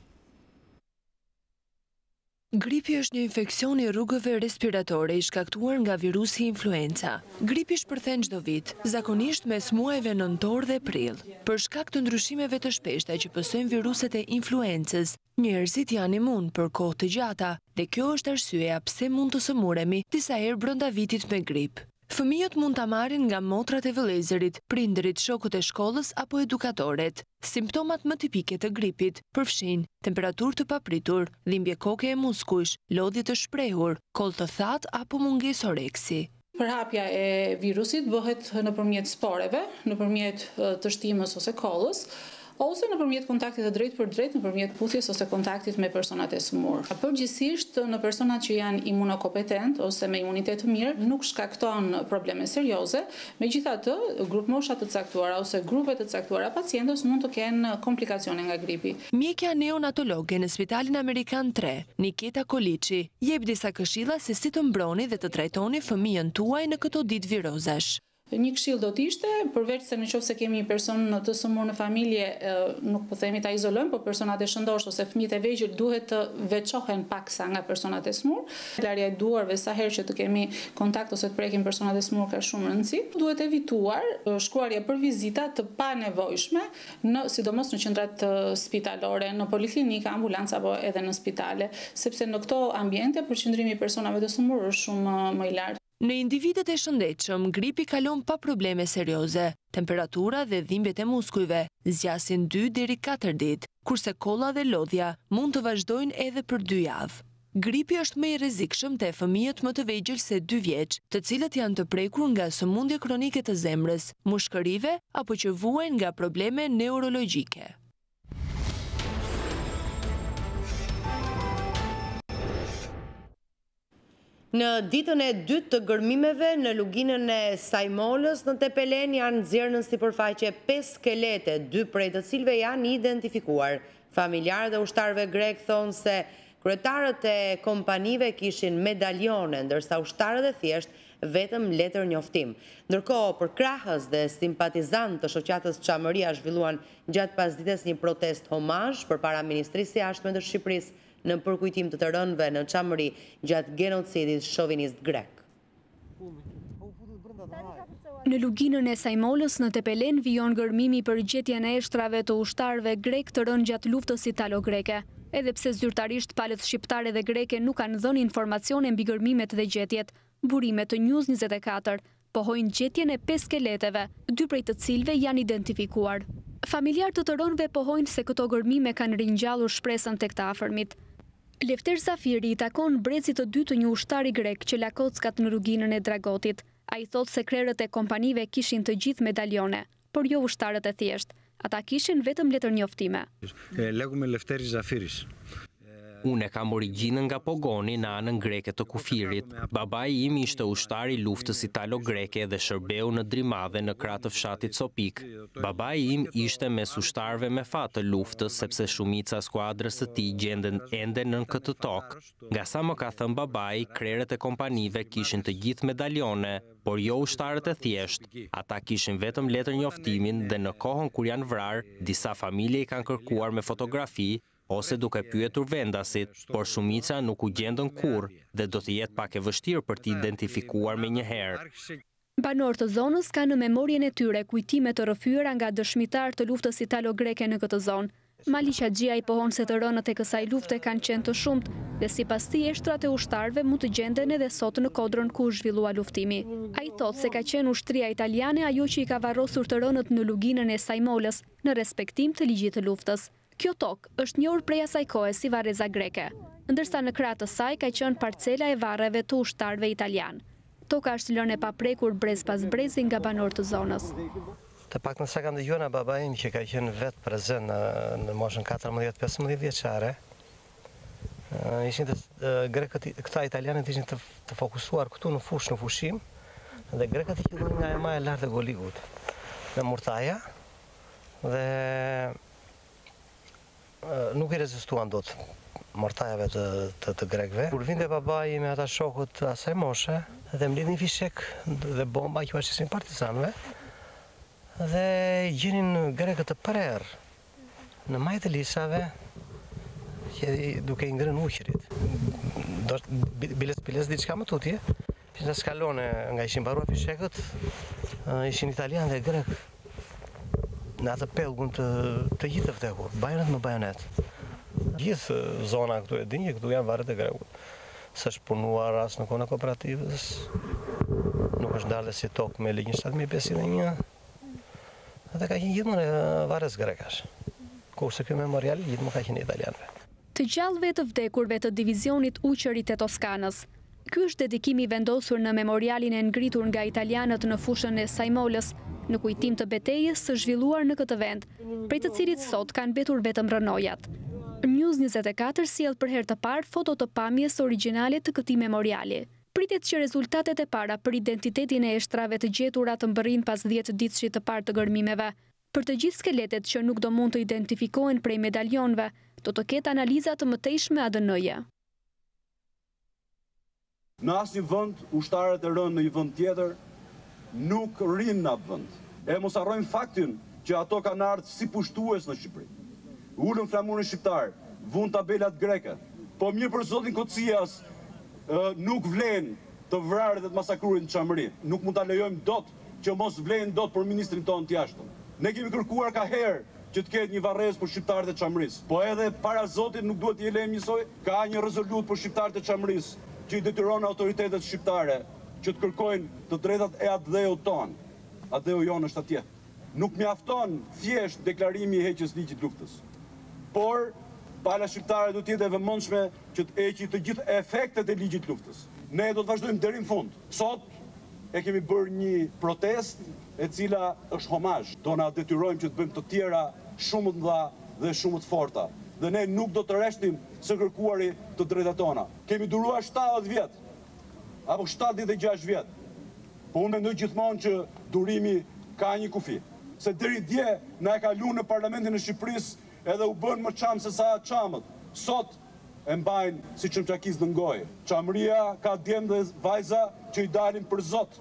Gripi është një infekcion i rrugëve respiratore i shkaktuar nga virusi influenza. Gripi shpërthen çdo vit, zakonisht mes muajve nëntor dhe prill. Për shkak të ndryshimeve të shpeshta që pësojnë viruset e influencës, njerëzit janë imun për kohë të gjata dhe kjo është arsyeja pse mund të sëmuremi disa herë brenda vitit me grip. Fëmijët mund ta marrin nga motrat e vëllezërit, prindërit, shokët e shkollës apo edukatorët. Simptomat më tipike të gripit përfshin temperaturë të papritur, dhimbje koke e muskujsh, lodhje të shprehur, koll të thatë apo mungesë oreksi. Përhapja e virusit bëhet nëpërmjet sporeve, nëpërmjet të shtimës ose kollës, ose nëpërmjet kontaktit të drejtë për drejtë, nëpërmjet puthjes ose kontaktit me personat e sëmurë. Përgjithsisht në personat që janë imunokompetent ose me imunitet të mirë nuk shkakton probleme serioze, megjithatë grup mosha të caktuara ose grupe të caktuara pacientës mund të kenë komplikacione nga gripi. Mjekja neonatologe në Spitalin Amerikan 3, Niketa Koliçi, jep disa këshilla se si të mbroni dhe të trajtoni fëmijën tuaj në këto ditë virozash. Një këshill do t'ishte, përveç se nëse kemi një person të sëmurë në familje, nuk po themi ta izolojmë, por personat e shëndosh ose fëmijët e vegjël duhet të veçohen paksa nga personat e sëmurë. Larja e duarve sa herë që të kemi kontakt ose të prekim personat e sëmurë ka shumë rëndësi. Duhet evituar shkruarja për vizita të panevojshme, sidomos në qendrat spitalore, në poliklinika, ambulanca apo edhe në spitale, sepse në këto ambiente përqendrimi i personave të sëmurë është shumë më i lartë. Në individet e shëndetshëm, gripi kalon pa probleme serioze. Temperatura dhe dhimbjet e muskujve zgjasin 2 deri 4 ditë, kurse kolla dhe lodhja mund të vazhdojnë edhe për 2 javë. Gripi është më i rrezikshëm te fëmijët më të vegjël se 2 vjeç, të cilët janë të prekur nga sëmundje kronike të zemrës, mushkërive apo që vuajnë nga probleme neurologjike. Në ditën e dytë të gërmimeve në luginën e Sajmolës në Tepelen janë nxjerrë në sipërfaqe 5 skelete, 2 prej të cilëve janë identifikuar. Familjarët dhe ushtarëve grek thonë se kryetarët e kompanive kishin medaljone, ndërsa ushtarët e thjesht vetëm letër njoftim. Ndërkohë, për krahës dhe simpatizant të shoqatës Çamëria zhvilluan gjatë pasdites një protest homazh përpara Ministrisë së Jashtme të Shqipërisë në përkujtim të rënëve në Çamëri gjatë genocidit shovinist grek. Në luginën e Sajmolës në Tepelen vijon gërmimi për gjetjen e eshtrave të ushtarëve grek të rënë gjatë luftës italo-greke. Edhe pse zyrtarisht palët shqiptare dhe greke nuk kanë dhënë informacione mbi gërmimet dhe gjetjet, burimet të News24 pohojnë gjetjen e 5 skeleteve, 2 prej të cilëve janë identifikuar. Familjarët të rënëve pohojnë se këto gërmime kanë ringjallur shpresën tek të afërmit. Lefter Zafiri i takon brezit të dytë të një ushtari grek që la kockat në luginën e Dragotit. A i thot se krerët e kompanive kishin të gjithë medaljone, por jo ushtarët e thjesht. Ata kishin vetëm letër njoftime. Λέγομαι Λευτέρης Ζαφύρης. Unë kam origjinën nga Pogoni në anën greke të kufirit. Babai im ishte ushtar i luftës italo-greke dhe shërbeu në Drimadhe në krah të fshatit Sopik. Babai im ishte mes ushtarëve me fat të luftës sepse shumica e skuadrës së tij gjenden ende nën këtë tokë. Nga sa më ka thënë babai, krerët e kompanive kishin të gjithë medalione, por jo ushtarët e thjeshtë. Ata kishin vetëm letër njoftimin dhe në kohën kur janë vrarë, disa familje i kanë kërkuar me fotografi ose duke pyetur vendasit, por shumica nuk u gjendën kurrë dhe do të jetë pak e vështirë për t'i identifikuar me një herë. Banorët të zonës kanë në memorien e tyre kujtime të rrëfyera nga dëshmitar të luftës italo-greke në këtë zonë. Mali Qaxhia i pohon se të rënët e kësaj lufte kanë qenë të shumt dhe sipas tij eshtrat e ushtarëve mund të gjenden edhe sot në kodrën ku u zhvillua luftimi. Ai thotë se ka qenë ushtria italiane ajo që i ka varrosur të rënët në luginën e Sajmolës në respektim të ligjit të luftës. Kjo tokë është njohur prej asaj kohe si Vareza greke, ndërsa në krah të saj ka qenë parcela e varreve të ushtarëve italian. Toka është lënë e paprekur brez pas brezi nga banorët të zonës. Të paktën sa kam dëgjuar nga babai im që ka qenë vetë prezent në moshën 14-15 vjeçare. Ishin grekët, këta italianët ishin të fokusuar këtu në fushim, dhe grekët i qëlluan nga e ma e lartë e Golikut, në Murtaja, dhe nuk i rezistuan dot mortajave të grekëve. Kur vinte babai me ata shokut asaj moshe, dhe mblidhin fishek dhe bomba që washisin partizanëve, dhe gjenin grekët të prerë në majtë e lisave, duke i ngrënë uqërit. Biles diçka më tutje, që në skalone nga ishin mbaruar fishekët, ishin italian dhe grek në atë pellgun të gjithë të vdekur, bajonet më bajonet. Gjithë zona këtu e dinje, këtu janë varret e grekut. S'është punuar as në kohën e kooperativës, nuk është ndarë si tokë me ligjin 7501, dhe ka qenë gjithmonë varres grekash. Kurse ky memorial gjithmonë ka qenë italianëve. Të gjallëve të vdekurve të divizionit Uqërit e Toskanës. Ky është dedikimi vendosur në memorialin e ngritur nga italianët në fushën e Sajmolës, në kujtim të betejës së zhvilluar në këtë vend, prej të cilit sot kanë mbetur vetëm rënojat. News24 sjell për herë të parë foto të pamjes origjinale të këtij memoriali. Pritet që rezultatet e para për identitetin e eshtrave të gjetura të mbërrin pas 10 ditësh të parë të gërmimeve. Për të gjithë skeletet që nuk do mund të identifikohen prej medaljonëve, do të ketë analiza të mëtejshme ADN-je. Në asnjë vend, ushtarët e rënë në një vend tjetër nuk rrinë në atë vend. E mos harrojmë faktin që ato kanë ardhur si pushtues në Shqipëri. Ulën flamurin shqiptar, vun tabelat greke. Po mirë për zotin Kocias, nuk vlen të vrarë dhe të masakruarit në Çamëri. Nuk mund ta lejojmë dot që mos vlen dot për ministrin tonë të jashtëm. Ne kemi kërkuar ka herë që të ketë një varrezë për shqiptarët e Çamërisë. Po edhe para zotit nuk duhet t'i lejmë njësoj. Ka një rezolut për shqiptarët e Çamërisë që i detyron autoritetet shqiptare që të kërkojnë të drejtat e atdheut tonë. Atdheu jonë është atje. Nuk mjafton thjesht deklarimi i heqjes ligjit luftës. Por pala shqiptare do të jetë e vëmendshme që të heqë të gjithë efektet e ligjit luftës. Ne do të vazhdojmë deri në fund. Sot e kemi bërë një protestë e cila është homazh. Do na detyrojmë që të bëjmë të tjera shumë të mëdha dhe shumë të forta. Dhe ne nuk do të rreshtim së kërkuari të drejtat tona. Kemi duruar 70 vjet apo 76 vjet. Po unë mendoj gjithmonë që durimi ka një kufi. Se deri dje na e kaluan në Parlamentin e Shqipërisë edhe u bën më çam se sa çamët. Sot e mbajnë si çmçakiz në gojë. Çamëria ka djem dhe vajza që i dalin për Zot.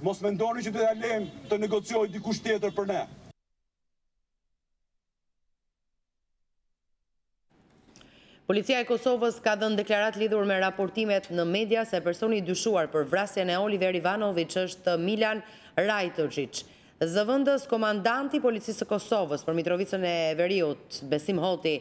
Mos mendoni që do ja lejmë të negociojë dikush tjetër për ne. Policia e Kosovës ka dhënë deklarat lidhur me raportimet në media se personi i dyshuar për vrasjen e Oliver Ivanović është Milan Rajtović. Zëvendës komandanti i policisë së Kosovës për Mitrovicën e Veriut, Besim Hoti,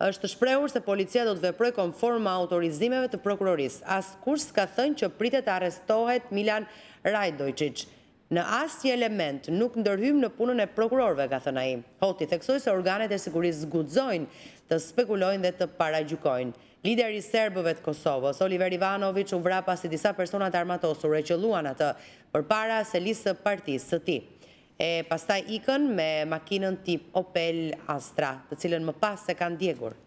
është shprehur se policia do të veprojë konform me autorizimeve të prokurorisë. Askush s'ka thënë që pritet të arrestohet Milan Rajtović. Në asnjë element nuk ndërhym në punën e prokurorëve, ka thënë ai. Hoti theksoi se organet e sigurisë zguxojnë të spekulojnë dhe të paragjykojnë. Lideri i serbëve të Kosovës, Oliver Ivanović, u vra pasi disa persona të armatosur e qelluan atë përpara selisë së partisë së tij. E pastaj ikën me makinën tip Opel Astra, të cilën më pas se kanë djegur.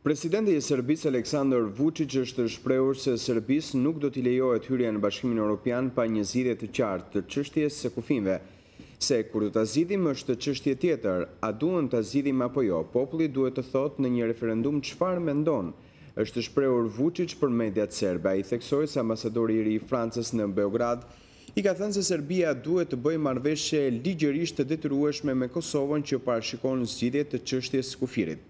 Presidenti i Serbisë Aleksandar Vučić është shprehur se Serbisë nuk do t'i lejohet hyrja në Bashkimin Evropian pa një zgjidhje të qartë të çështjes së kufive. Se kur do ta zgjidhim është çështje tjetër, a duhen ta zgjidhim apo jo? Populli duhet të thotë në një referendum çfarë mendon. Është shprehur Vučić për mediat serbe. Ai theksoi se ambasadori i ri i Francës në Beograd i ka thënë se Serbia duhet të bëjë marrëveshje ligjërisht të detyrueshme me Kosovën që parashikon zgjidhje të çështjes së kufirit.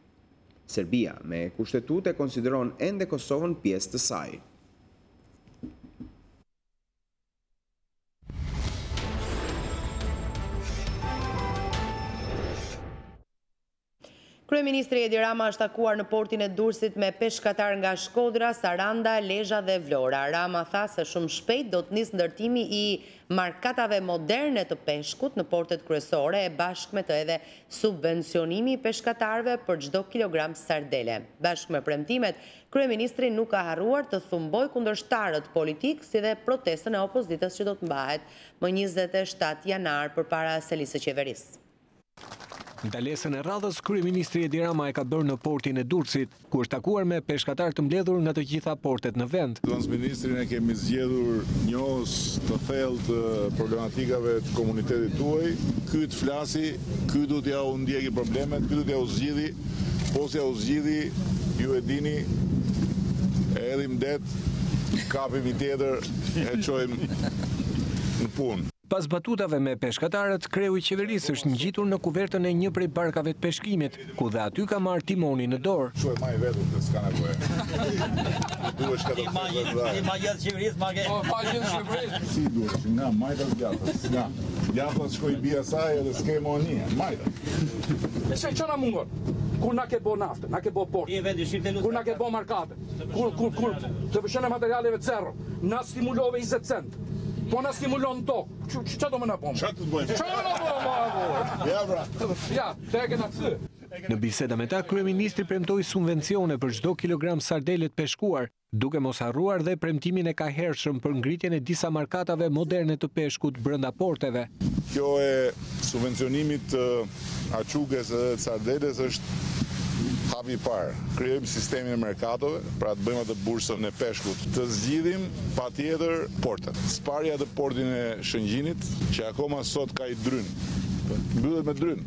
Serbia me kushtetutë konsideron ende Kosovën pjesë të saj. Kryeministri Edi Rama është takuar në portin e Durrësit me peshkatar nga Shkodra, Saranda, Lezhë dhe Vlora. Rama tha se shumë shpejt do të nisë ndërtimi i markatave moderne të peshkut në portet kryesore e bashkë me të edhe subvencionimi i peshkatarëve për çdo kilogram sardele. Bashkë me premtimet, kryeministri nuk ka harruar të thumbojë kundërshtarët politik si dhe protestën e opozitës që do të mbahet më 27 janar përpara selisë së qeverisë. Ndalesën e radhës, kryeministri Edi Rama e ka bërë në portin e Durrësit, ku është takuar me peshkatar të mbledhur nga të gjitha portet në vend. Ministrin e kemi zgjedhur njohës të thellë të problematikave të komunitetit tuaj. Ky të flasi, ky do t'ja u ndjeki problemet, ky do t'ja u zgjidhi, po s'ja u zgjidhi, ju e dini, e edhim det, kapim i tjetër, e çojmë në punë. Pas batutave me peshkatarët, kreu i qeverisë është ngjitur në kuvertën e një prej barkave të peshkimit, ku dhe aty ka marrë timonin në dorë. Shuaj ma i vetur të s'ka nevojë. Duhesh ka të thënë. Ti ma jetë qeverisë, ma ke. Pa jetë qeverisë. Si duhesh, nga majtas djatës, nga. Djatës shkoj bia saj edhe s'ke monie, majta. Se që na mungon? Kur na ke bo naftë, na ke bo port, kur na ke bo markate, kur të vëshën e materialeve të zero, na stimulove 20 cent. Po na stimulon tokë, që do më në pomë? Që të bëjmë? Që në pomë? Ja, bra. Ja, të e kena të. Në biseda me ta, kryeministri premtoi subvencione për çdo kilogram sardele të peshkuar, duke mos harruar dhe premtimin e kahershëm për ngritjen e disa markatave moderne të peshkut brenda porteve. Kjo e subvencionimit të açuges dhe të sardeles është hapi i parë. Krijojmë sistemin e merkatove, pra të bëjmë atë bursën e peshkut. Të zgjidhim patjetër portat. Sparja të portin e Shëngjinit, që akoma sot ka i dryn. Mbyllet me dryn.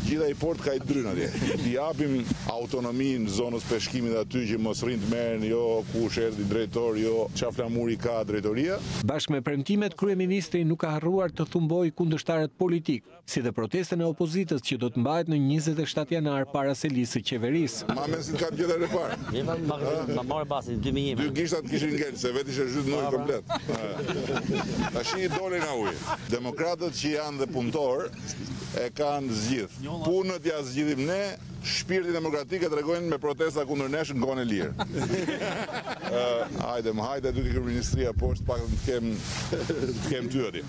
Gjitha i port ka i dryn atje. T'i japim autonomi në zonës peshkimit aty që mos rrin të merren jo kush erdhi drejtor, jo çfarë flamuri ka drejtoria. Bashkë me premtimet, kryeministri nuk ka harruar të thumbojë kundërshtarët politik, si dhe protestën e opozitës që do të mbahet në 27 janar para selisë së qeverisë. Ma mesin kam gjetur e parë. Ma marrë basi 2000. Dy gishtat kishin ngel, se vetë ishte zhyt në ujë komplet. Tash i dolin nga uji. Demokratët që janë dhe punëtor e kanë zgjidh. Punët ja zgjidhim ne, shpirti demokratik e tregojnë me protesta kundër nesh në kohën e lirë. Hajde, më hajde aty ke ministria poshtë, pak të kem ty atje.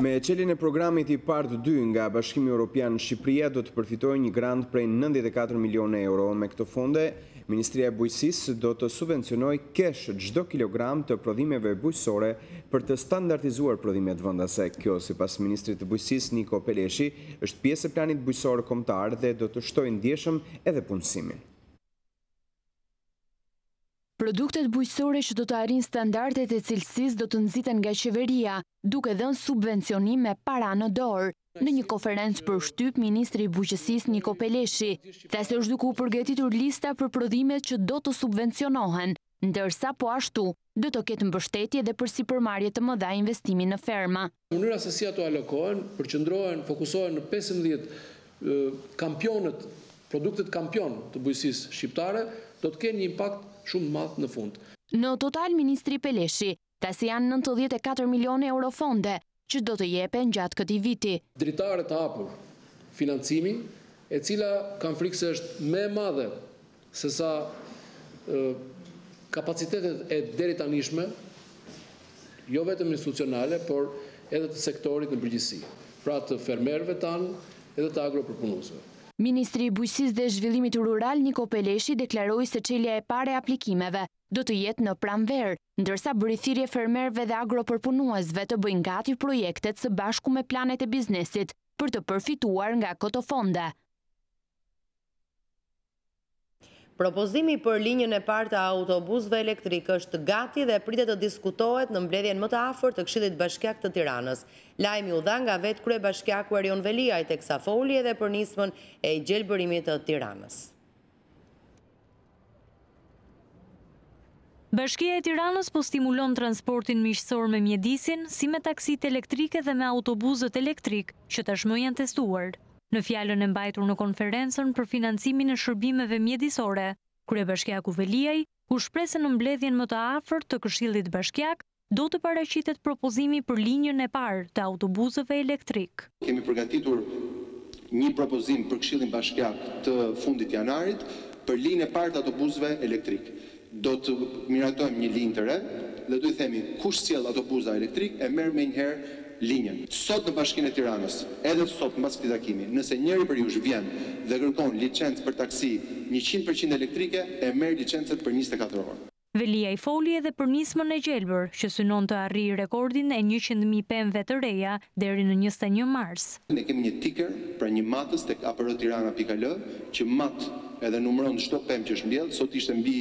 Me çeljen e programit i parë 2 nga Bashkimi Evropian, Shqipëria do të përfitojë një grant prej 94 milionë euro. Me këto fonde, Ministria e Bujqësisë do të subvencionojë kesh çdo kilogram të prodhimeve bujqësore për të standardizuar prodhimet vendase. Kjo, sipas ministrit të Bujqësisë Niko Peleshi, është pjesë e planit bujqësor kombëtar dhe do të shtojë ndjeshëm edhe punësimin. Produktet bujqësore që do të arrijnë standardet e cilësisë do të nxiten nga qeveria, duke dhënë subvencionim me para në dorë. Në një konferencë për shtyp, ministri i bujqësisë Niko Peleshi tha se është duke u përgatitur lista për prodhimet që do të subvencionohen, ndërsa po ashtu do të ketë mbështetje dhe për sipërmarrje të mëdha investimi në ferma. Mënyra se si ato alokohen, përqendrohen, fokusohen në 15 kampionët, produktet kampion të bujqësisë shqiptare, do të kenë një impakt shumë madh në fund. Në total, ministri Peleshi tha se janë 94 milionë euro fonde që do të jepen gjatë këtij viti. Dritare të hapur financimin, e cila kanë frikë se është më e madhe se sa kapacitetet e deri tanishme, jo vetëm institucionale, por edhe të sektorit në përgjithësi, pra të fermerëve tanë edhe të agropërpunuesve. Ministri i Bujqësisë dhe Zhvillimit Rural Niko Peleshi deklaroi se çelja e parë e aplikimeve do të jetë në pranverë, ndërsa bëri thirrje fermerëve dhe agropërpunuesve të bëjnë gati projektet së bashku me planet e biznesit për të përfituar nga këto fonde. Propozimi për linjën e parë të autobusëve elektrik është gati dhe pritet të diskutohet në mbledhjen më të afërt të Këshillit Bashkiak të Tiranës. Lajmi u dha nga vetë kryebashkiaku Erion Veliaj teksa foli edhe për nismën e gjelbërimit të Tiranës. Bashkia e Tiranës po stimulon transportin miqësor me mjedisin, si me taksit elektrike dhe me autobusët elektrik, që tashmë janë testuar. Në fjalën e mbajtur në konferencën për financimin e shërbimeve mjedisore, kryebashkiaku Veliaj u shpreh se në mbledhjen më të afërt të Këshillit Bashkiak do të paraqitet propozimi për linjën e parë të autobusëve elektrik. Kemi përgatitur një propozim për Këshillin Bashkiak të fundit janarit për linjën e parë të autobusëve elektrik. Do të miratojmë një linjë të re dhe do i themi kush sjell autobusa elektrik e merr menjëherë linjën. Sot në Bashkinë e Tiranës, edhe sot mbas këtij takimi, nëse njëri për jush vjen dhe kërkon licencë për taksi 100% elektrike, e merr licencën për 24 orë. Veliaj foli edhe për nismën e gjelbër, që synon të arrijë rekordin e 100.000 pemëve të reja deri në 21 mars. Ne kemi një ticker pra një matës tek apro.tirana.al që mat edhe numëron çdo pemë që është mbjell, sot ishte mbi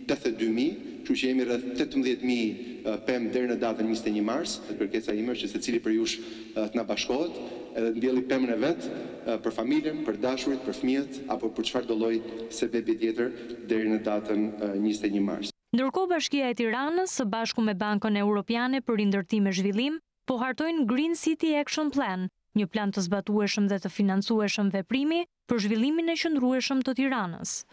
82.000, kështu që jemi rreth 18.000 pemë deri në datën 21 mars. Kërkesa ime është që secili për jush të na bashkohet edhe të mbjelli pemën e vet për familjen, për dashurit, për fëmijët apo për çfarë do lloj sebebi tjetër deri në datën 21 mars. Ndërkohë Bashkia e Tiranës së bashku me Bankën Europiane për Rindërtim e Zhvillim po hartojnë Green City Action Plan, një plan të zbatueshëm dhe të financueshëm veprimi për zhvillimin e qëndrueshëm të Tiranës.